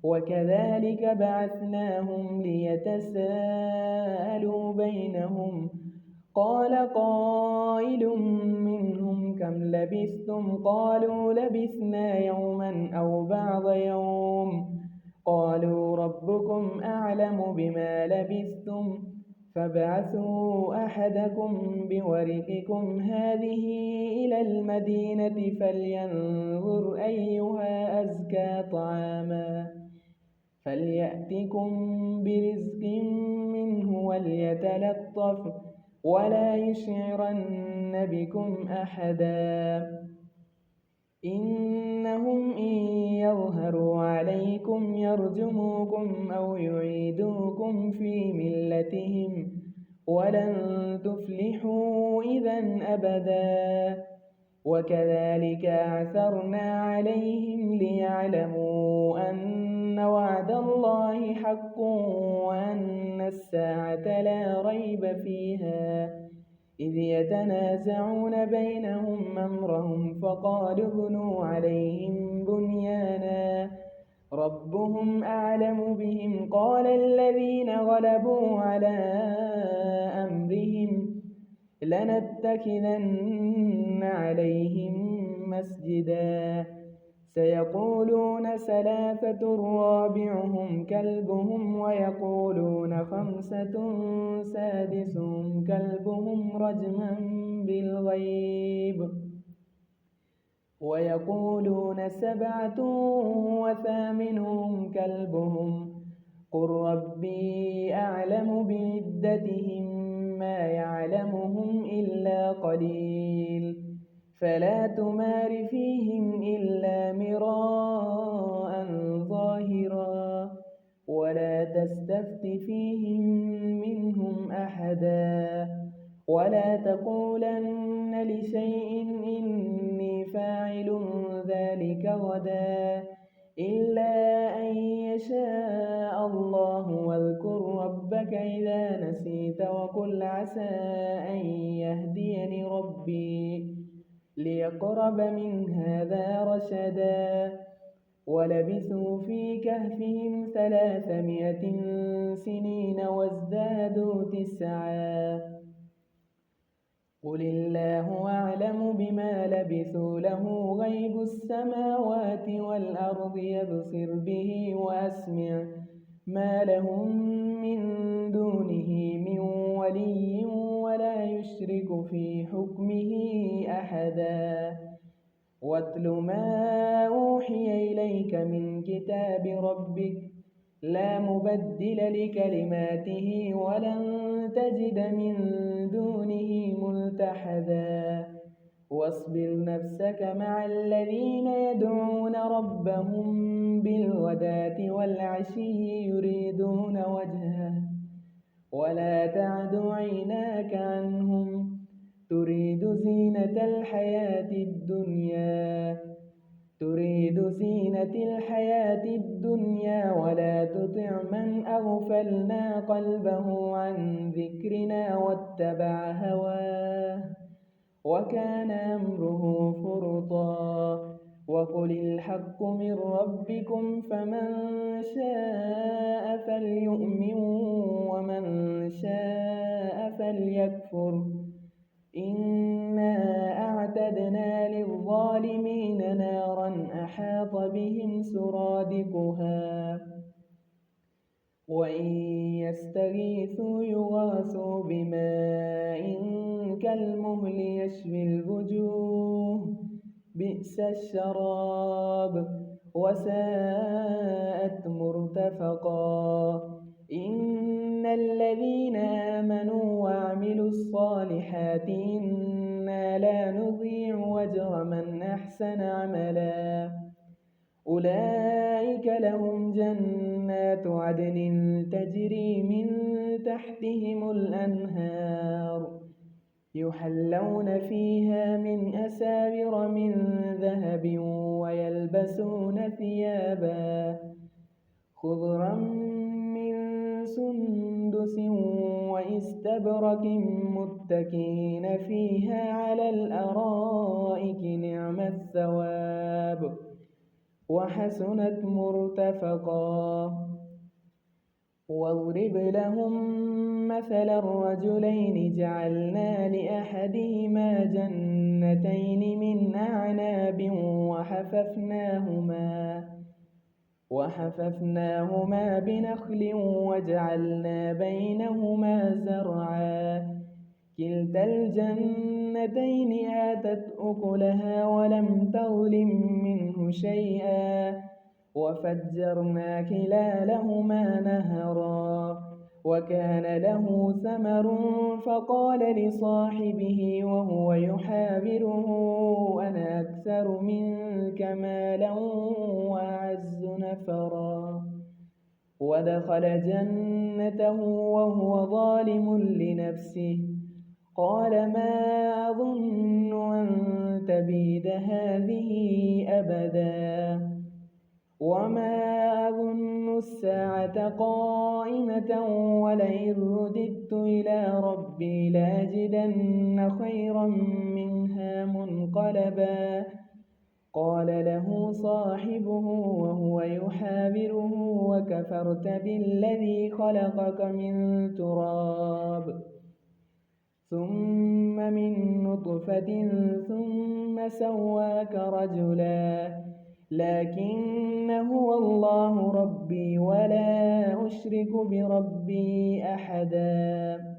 وكذلك بعثناهم ليتساءلوا بينهم قال قائل منهم كم لبثتم قالوا لبثنا يوما أو بعض يوم قالوا ربكم أعلم بما لبثتم فابعثوا أحدكم بورقكم هذه إلى المدينة فلينظر أيها أزكى طعاما فليأتكم برزق منه وليتلطف ولا يشعرن بكم أحدا إنهم إن يظهروا عليكم يرجموكم أو يعيدوكم في ملتهم ولن تفلحوا إذا أبدا وكذلك أعثرنا عليهم ليعلموا أن وعد الله حق وأن الساعة لا ريب فيها إذ يتنازعون بينهم أمرهم فقالوا ابنوا عليهم بنيانا ربهم أعلم بهم قال الذين غلبوا على أمرهم لنتخذن عليهم مسجدا سيقولون ثلاثة رابعهم كلبهم ويقولون خمسة سادسهم كلبهم رجما بالغيب ويقولون سبعة وثامنهم كلبهم قل ربي أعلم بعدتهم ما يعلمهم إلا قليل فلا تمار فيهم إلا مراء ظاهرا ولا تستفت فيهم منهم أحدا ولا تقولن لشيء إني فاعل ذلك غدا إلا أن يشاء الله واذكر ربك إذا نسيت وقل عسى أن يهديني ربي ليقرب من هذا رشدا ولبثوا في كهفهم 300 سنين وازدادوا 9 قل الله أعلم بما لبثوا له غيب السماوات والأرض يبصر به وأسمع ما لهم من دونه من ولي ولا يشرك في حكمه أحدا واتل ما أوحي إليك من كتاب ربك لا مبدل لكلماته ولن تجد من دونه ملتحدا واصبر نفسك مع الذين يدعون ربهم بالغداة والعشي يريدون وجهه ولا تعد عيناك عنهم تريد زينة الحياة الدنيا ولا تطع من أغفلنا قلبه عن ذكرنا واتبع هواه وكان أمره فرطا وقل الحق من ربكم فمن شاء فليؤمن ومن شاء فليكفر إنا أعتدنا للظالمين نارا أحاط بهم سرادقها وإن يستغيثوا يغاثوا بماء كالمهل يشوي الوجوه بئس الشراب وساءت مرتفقا إن الذين آمنوا وعملوا الصالحات إنا لا نضيع أجر من أحسن عملا أولئك لهم جنات عدن تجري من تحتهم الأنهار يحلون فيها من أساور من ذهب ويلبسون ثيابا خضرا من سندس وإستبرق متكئين فيها على الأرائك نعم الثواب وحسنت مرتفقا واضرب لهم مثل الرجلين جعلنا لأحدهما جنتين من أعناب وحففناهما بنخل وجعلنا بينهما زرعا كلتا الجنتين آتت أكلها ولم تظلم منه شيئا وفجرنا خلالهما نهرا وكان له ثمر فقال لصاحبه وهو يحاوره أنا أكثر منك مالا وأعز نفرا ودخل جنته وهو ظالم لنفسه قال ما أظن أن تبيد هذه أبدا وما أظن الساعة قائمة ولئن رددت إلى ربي لأجدن خيرا منها منقلبا قال له صاحبه وهو يحاوره وكفرت بالذي خلقك من تراب ثم من نطفة ثم سواك رجلا لكن هو الله ربي ولا أشرك بربي أحدا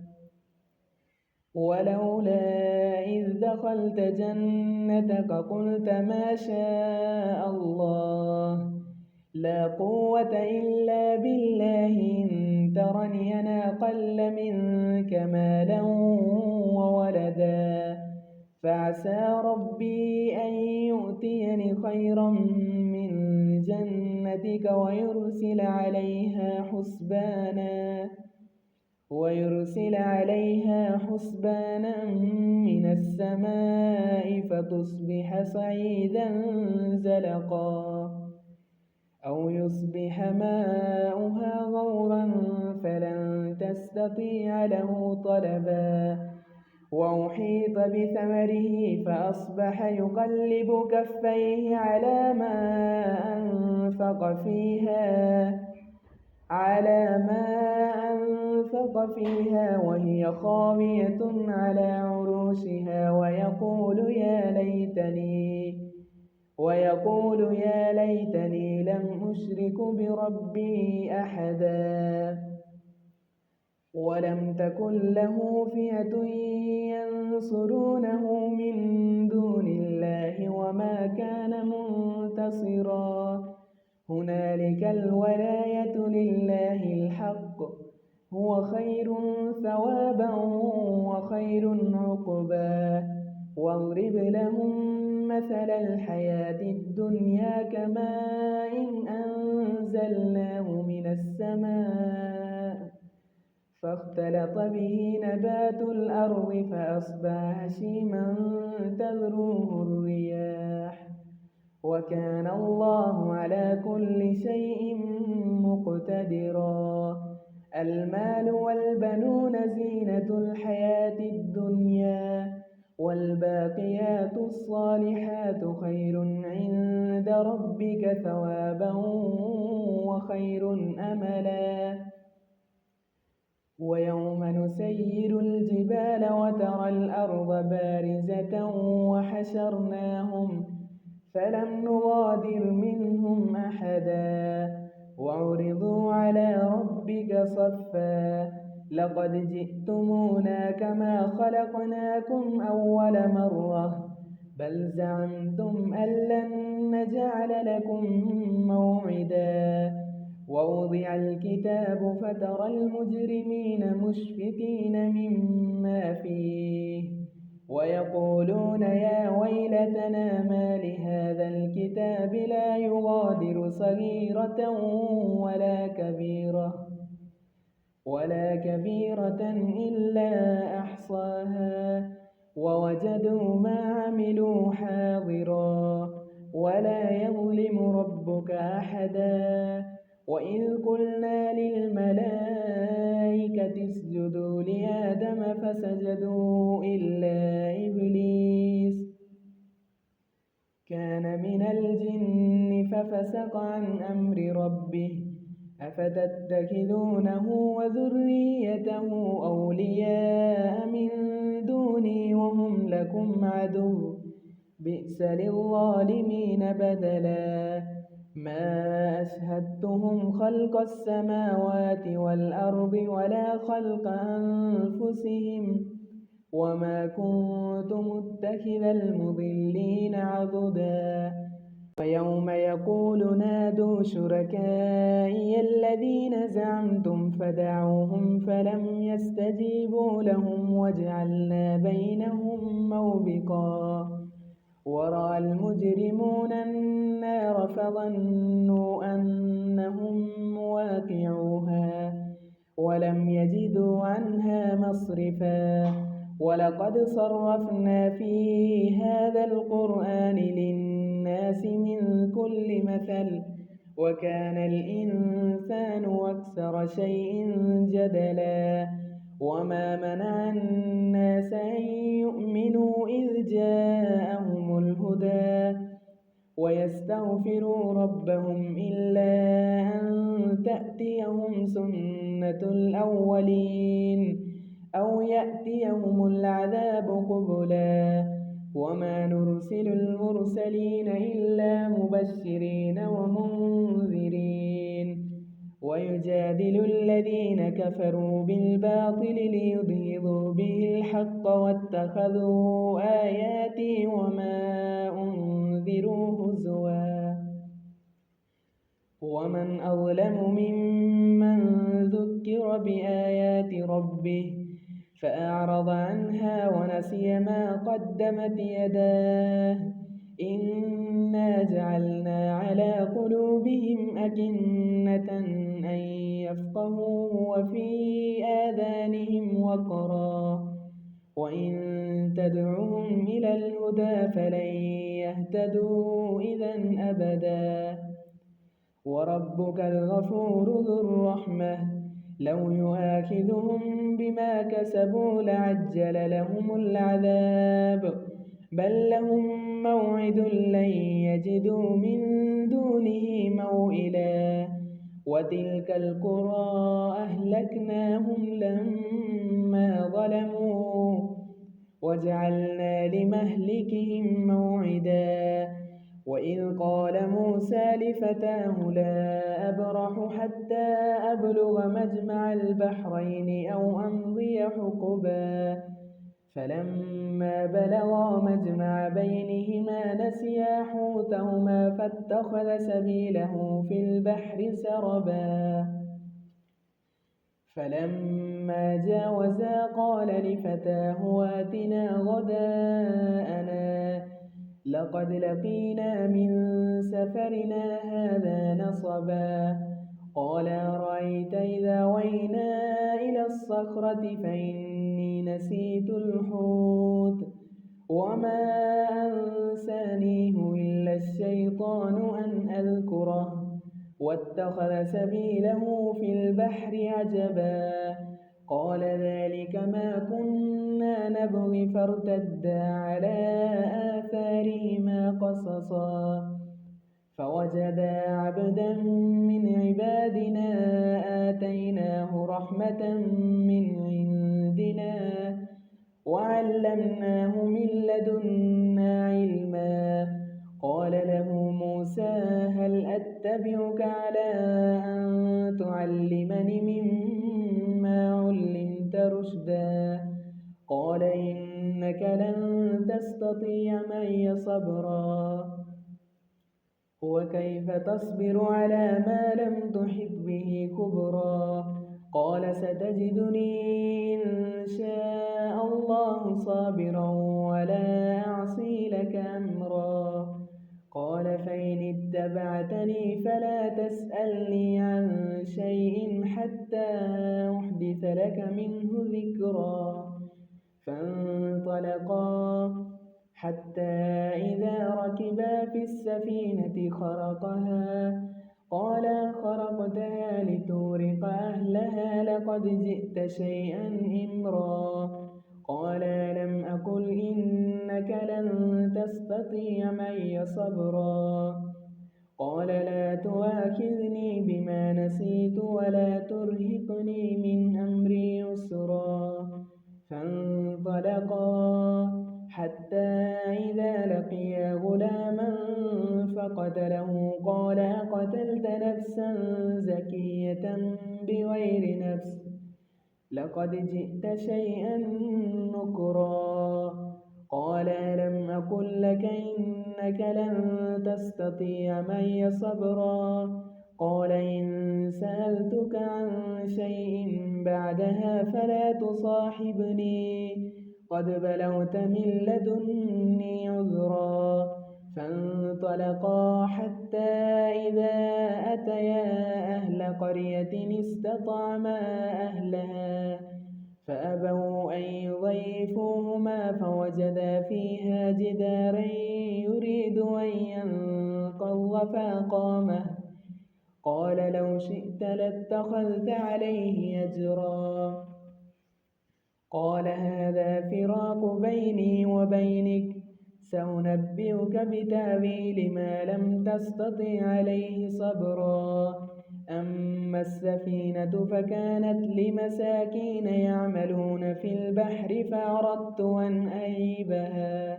ولولا إذ دخلت جنتك قلت ما شاء الله لا قوة إلا بالله إن ترني أنا أقل منك مالا وولدا فعسى ربي أن يؤتيني خيرا من جنتك ويرسل عليها حسبانا من السماء فتصبح صعيدا زلقا أو يصبح ماؤها غورا فلن تستطيع له طلبا وأحيط بثمره فأصبح يقلب كفيه على ما أنفق فيها وهي خاوية على عروشها ويقول يا ليتني لم أشرك بربي أحدا ولم تكن له فئة ينصرونه من دون الله وما كان منتصرا هنالك الولاية لله الحق هو خير ثوابا وخير عقبا واضرب لهم مثل الحياة الدنيا كماء أنزلناه من السماء فاختلط به نبات الأرض فأصبح هشيما تذروه الرياح وكان الله على كل شيء مقتدرا المال والبنون زينة الحياة الدنيا والباقيات الصالحات خير عند ربك ثوابا وخير أملا ويوم نسير الجبال وترى الأرض بارزة وحشرناهم فلم نغادر منهم أحدا وعرضوا على ربك صفا لقد جئتمونا كما خلقناكم أول مرة بل زعمتم أن لن نجعل لكم موعدا ووضع الكتاب فترى المجرمين مشفقين مما فيه ويقولون يا ويلتنا ما لهذا الكتاب لا يغادر صغيرة ولا كبيرة إلا أحصاها ووجدوا ما عملوا حاضرا ولا يظلم ربك أحدا وإذ قلنا للملائكة اسجدوا لآدم فسجدوا إلا إبليس كان من الجن ففسق عن أمر ربه أفتتخذونه وذريته أولياء من دوني وهم لكم عدو بئس للظالمين بدلا ما أشهدتهم خلق السماوات والأرض ولا خلق أنفسهم وما كنت متخذ المضلين عضدا ويوم يقول نادوا شركائي الذين زعمتم فدعوهم فلم يستجيبوا لهم وجعلنا بينهم موبقا ورأى المجرمون النار فظنوا أنهم مواقعوها ولم يجدوا عنها مصرفا ولقد صرفنا في هذا القرآن للناس من كل مثل وكان الإنسان أكثر شيء جدلا وما منع الناس أن يؤمنوا إذ جاءهم الهدى ويستغفروا ربهم إلا أن تأتيهم سنة الأولين أو يأتيهم العذاب قبلا وما نرسل المرسلين إلا مبشرين ومنذرين ويجادل الذين كفروا بالباطل ليدحضوا به الحق واتخذوا آياتي وما أنذروا هزوا ومن أظلم ممن ذكر بآيات ربه فأعرض عنها ونسي ما قدمت يداه إنا جعلنا على قلوبهم أكنة أن يفقهوه وفي آذانهم وقرا وإن تدعهم إلى الهدى فلن يهتدوا إذا أبدا وربك الغفور ذو الرحمة لو يؤاخذهم بما كسبوا لعجل لهم العذاب بل لهم موعد لن يجدوا من دونه موئلا وتلك القرى أهلكناهم لما ظلموا وجعلنا لمهلكهم موعدا وإذ قال موسى لفتاه لا أبرح حتى أبلغ مجمع البحرين أو أمضي حقبا فلما بلغا مجمع بينهما نسيا حوتهما فاتخذ سبيله في البحر سربا فلما جاوزا قال لفتاه آتنا غداءنا لقد لقينا من سفرنا هذا نصبا قال أرأيت إذا وينا إلى الصخرة فإني نسيت الحوت وما أنسانيه إلا الشيطان أن أذكره واتخذ سبيله في البحر عجبا قال ذلك ما كنا نبغي فارتدا على آثارهما قصصا فوجدا عبدا من عبادنا آتيناه رحمة من عندنا وعلمناه من لدنا علما قال له موسى هل أتبعك على أن تعلمني مما علمت رشدا قال إنك لن تستطيع معي صبرا وكيف تصبر على ما لم تحط به خبرا قال ستجدني إن شاء الله صابرا ولا أعصي لك أمرا قال فإن اتبعتني فلا تسألني عن شيء حتى أحدث لك منه ذكرا فانطلقا حتى إذا ركبا في السفينة خرقها قال خرقتها لتغرق أهلها لقد جئت شيئا إمرا قال لم أقل إنك لن تستطيع معي صبرا قال لا تؤاخذني بما نسيت ولا ترهقني من أمري يسرا فانطلقا حتى إذا لقيا غلاما فقتله قال أقتلت نفسا زكية بغير نفس لقد جئت شيئا نكرا قال لم أقل لك إنك لن تستطيع معي صبرا قال إن سألتك عن شيء بعدها فلا تصاحبني قد بلغت من لدني عذرا فانطلقا حتى إذا أتيا أهل قرية استطعما أهلها فأبوا أن يضيفوهما فوجدا فيها جدارا يريد أن ينقض فأقامه قال لو شئت لاتخذت عليه أجرا قال هذا فراق بيني وبينك سأنبئك بتأويل ما لم تستطع عليه صبرا أما السفينة فكانت لمساكين يعملون في البحر فأردت أن أعيبها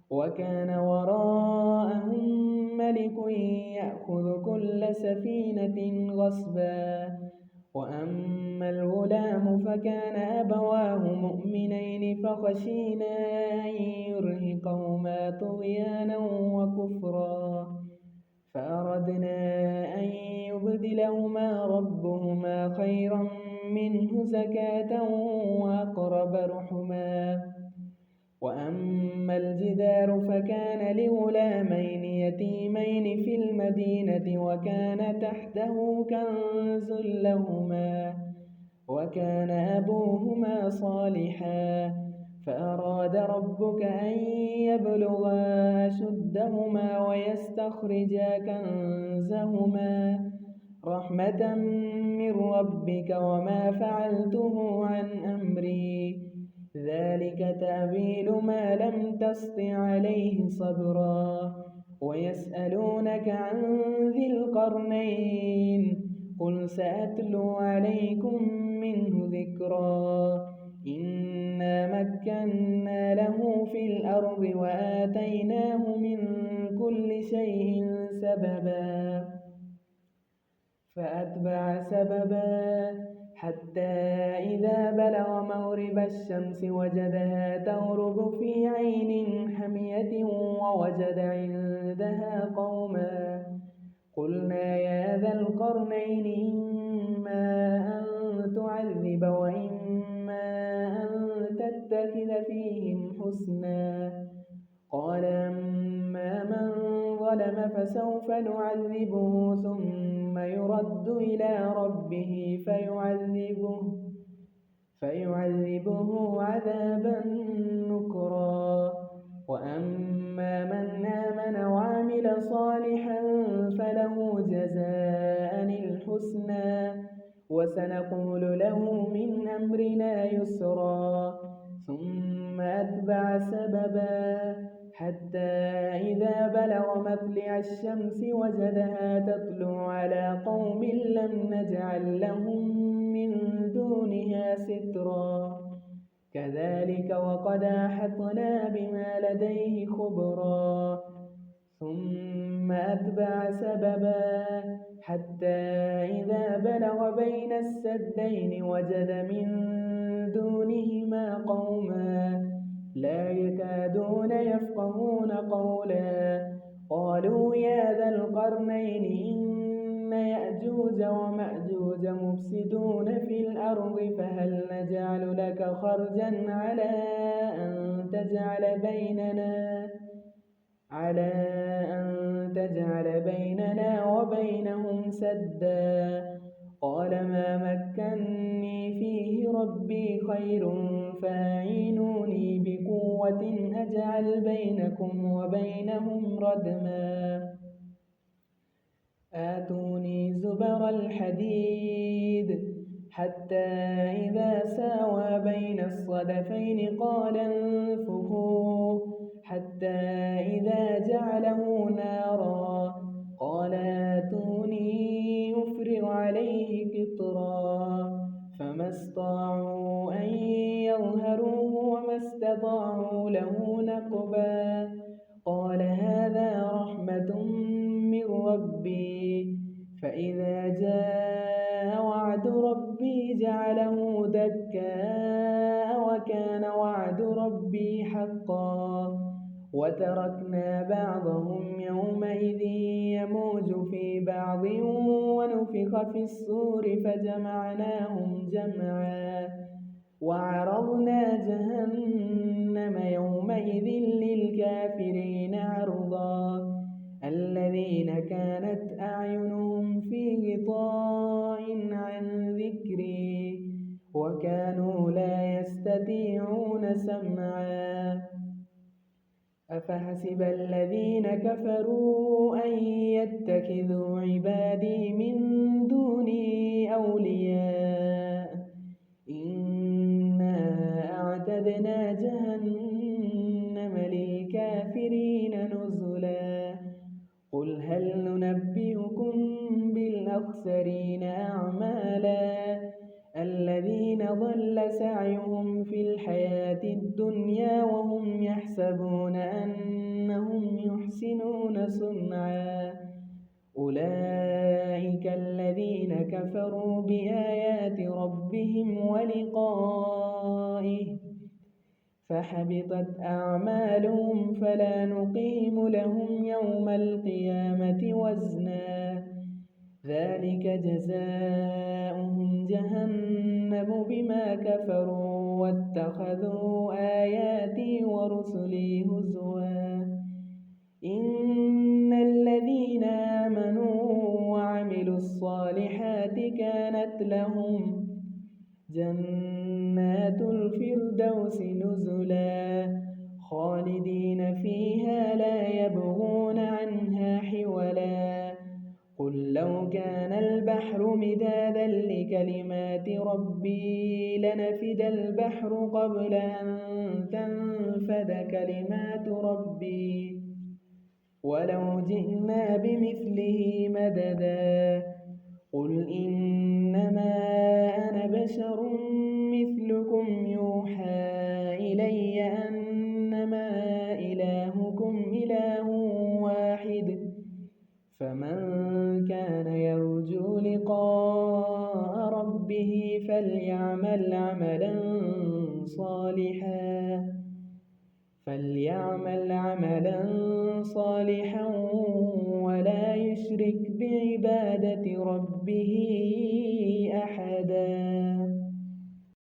وكان وراءهم ملك يأخذ كل سفينة غصبا وأما الغلام فكان أبواه مؤمنين فخشينا أن يرهقهما طغيانا وكفرا فأردنا أن يبدلهما ربهما خيرا منه زكاة وأقرب رحما وأما الجدار فكان لغلامين يتيمين في المدينة وكان تحته كنز لهما وكان أبوهما صالحا فأراد ربك أن يبلغا أشدهما ويستخرجا كنزهما رحمة من ربك وما فعلته عن أمري ذلك تأويل ما لم تسطع عليه صبرا ويسألونك عن ذي القرنين قل سأتلو عليكم منه ذكرا إنا مكنا له في الأرض وآتيناه من كل شيء سببا فأتبع سببا حتى إذا بلغ مغرب الشمس وجدها تغرب في عين حمية ووجد عندها قوما قلنا يا ذا القرنين إما أن تعذب وإما أن تتخذ فيهم حسنا قال أما من ظلم فسوف نعذبه ثم يرد إلى ربه فيعذبه عذابا نكرا وأما من آمن وعمل صالحا فله جزاء الحسنى وسنقول له من أمرنا يسرا ثم أتبع سببا حتى إذا بلغ مطلع الشمس وجدها تطلع على قوم لم نجعل لهم من دونها سترا كذلك وقد أحطنا بما لديه خبرا ثم أتبع سببا حتى إذا بلغ بين السدين وجد من دونهما قوما لا يكادون يفقهون قولا قالوا يا ذا القرنين إن يأجوج ومأجوج مفسدون في الأرض فهل نجعل لك خرجا على أن تجعل بيننا وبينهم سدا قال ما مكني فيه ربي خير فأعينوني بقوة أجعل بينكم وبينهم ردما آتوني زبر الحديد حتى إذا ساوى بين الصدفين قال انفخوا حتى إذا جعله نارا قال آتوني أفرغ عليه قطرا فما استطاعوا أن يظهروه وما استطاعوا له نقبا قال هذا رحمة من ربي فإذا جاء وعد ربي جعله دكاء وكان وعد ربي حقا وتركنا بعضهم يومئذ يموج في بعض ونفخ في الصور فجمعناهم جمعا وعرضنا جهنم يومئذ للكافرين عرضا الذين كانت أعينهم في غطاء عن ذكري وكانوا لا يستطيعون سمعا أفحسب الذين كفروا أن يتخذوا عبادي من هل ننبئكم بالأخسرين أعمالا الذين ضل سعيهم في الحياة الدنيا وهم يحسبون أنهم يحسنون صنعا أولئك الذين كفروا بآيات ربهم ولقائه فحبطت أعمالهم فلا نقيم لهم يوم القيامة وزنا ذلك جزاؤهم جهنم بما كفروا واتخذوا آياتي ورسلي هزوا إن الذين آمنوا وعملوا الصالحات كانت لهم جنات الفردوس نزلا خالدين فيها لا يبغون عنها حولا قل لو كان البحر مدادا لكلمات ربي لنفد البحر قبل أن تنفد كلمات ربي ولو جئنا بمثله مددا قل إنما أنا بشر مثلكم يوحى إلي أنما إلهكم إله واحد فمن كان يرجو لقاء ربه فليعمل عملا صالحا ولا يشرك بعبادة ربه أحدا.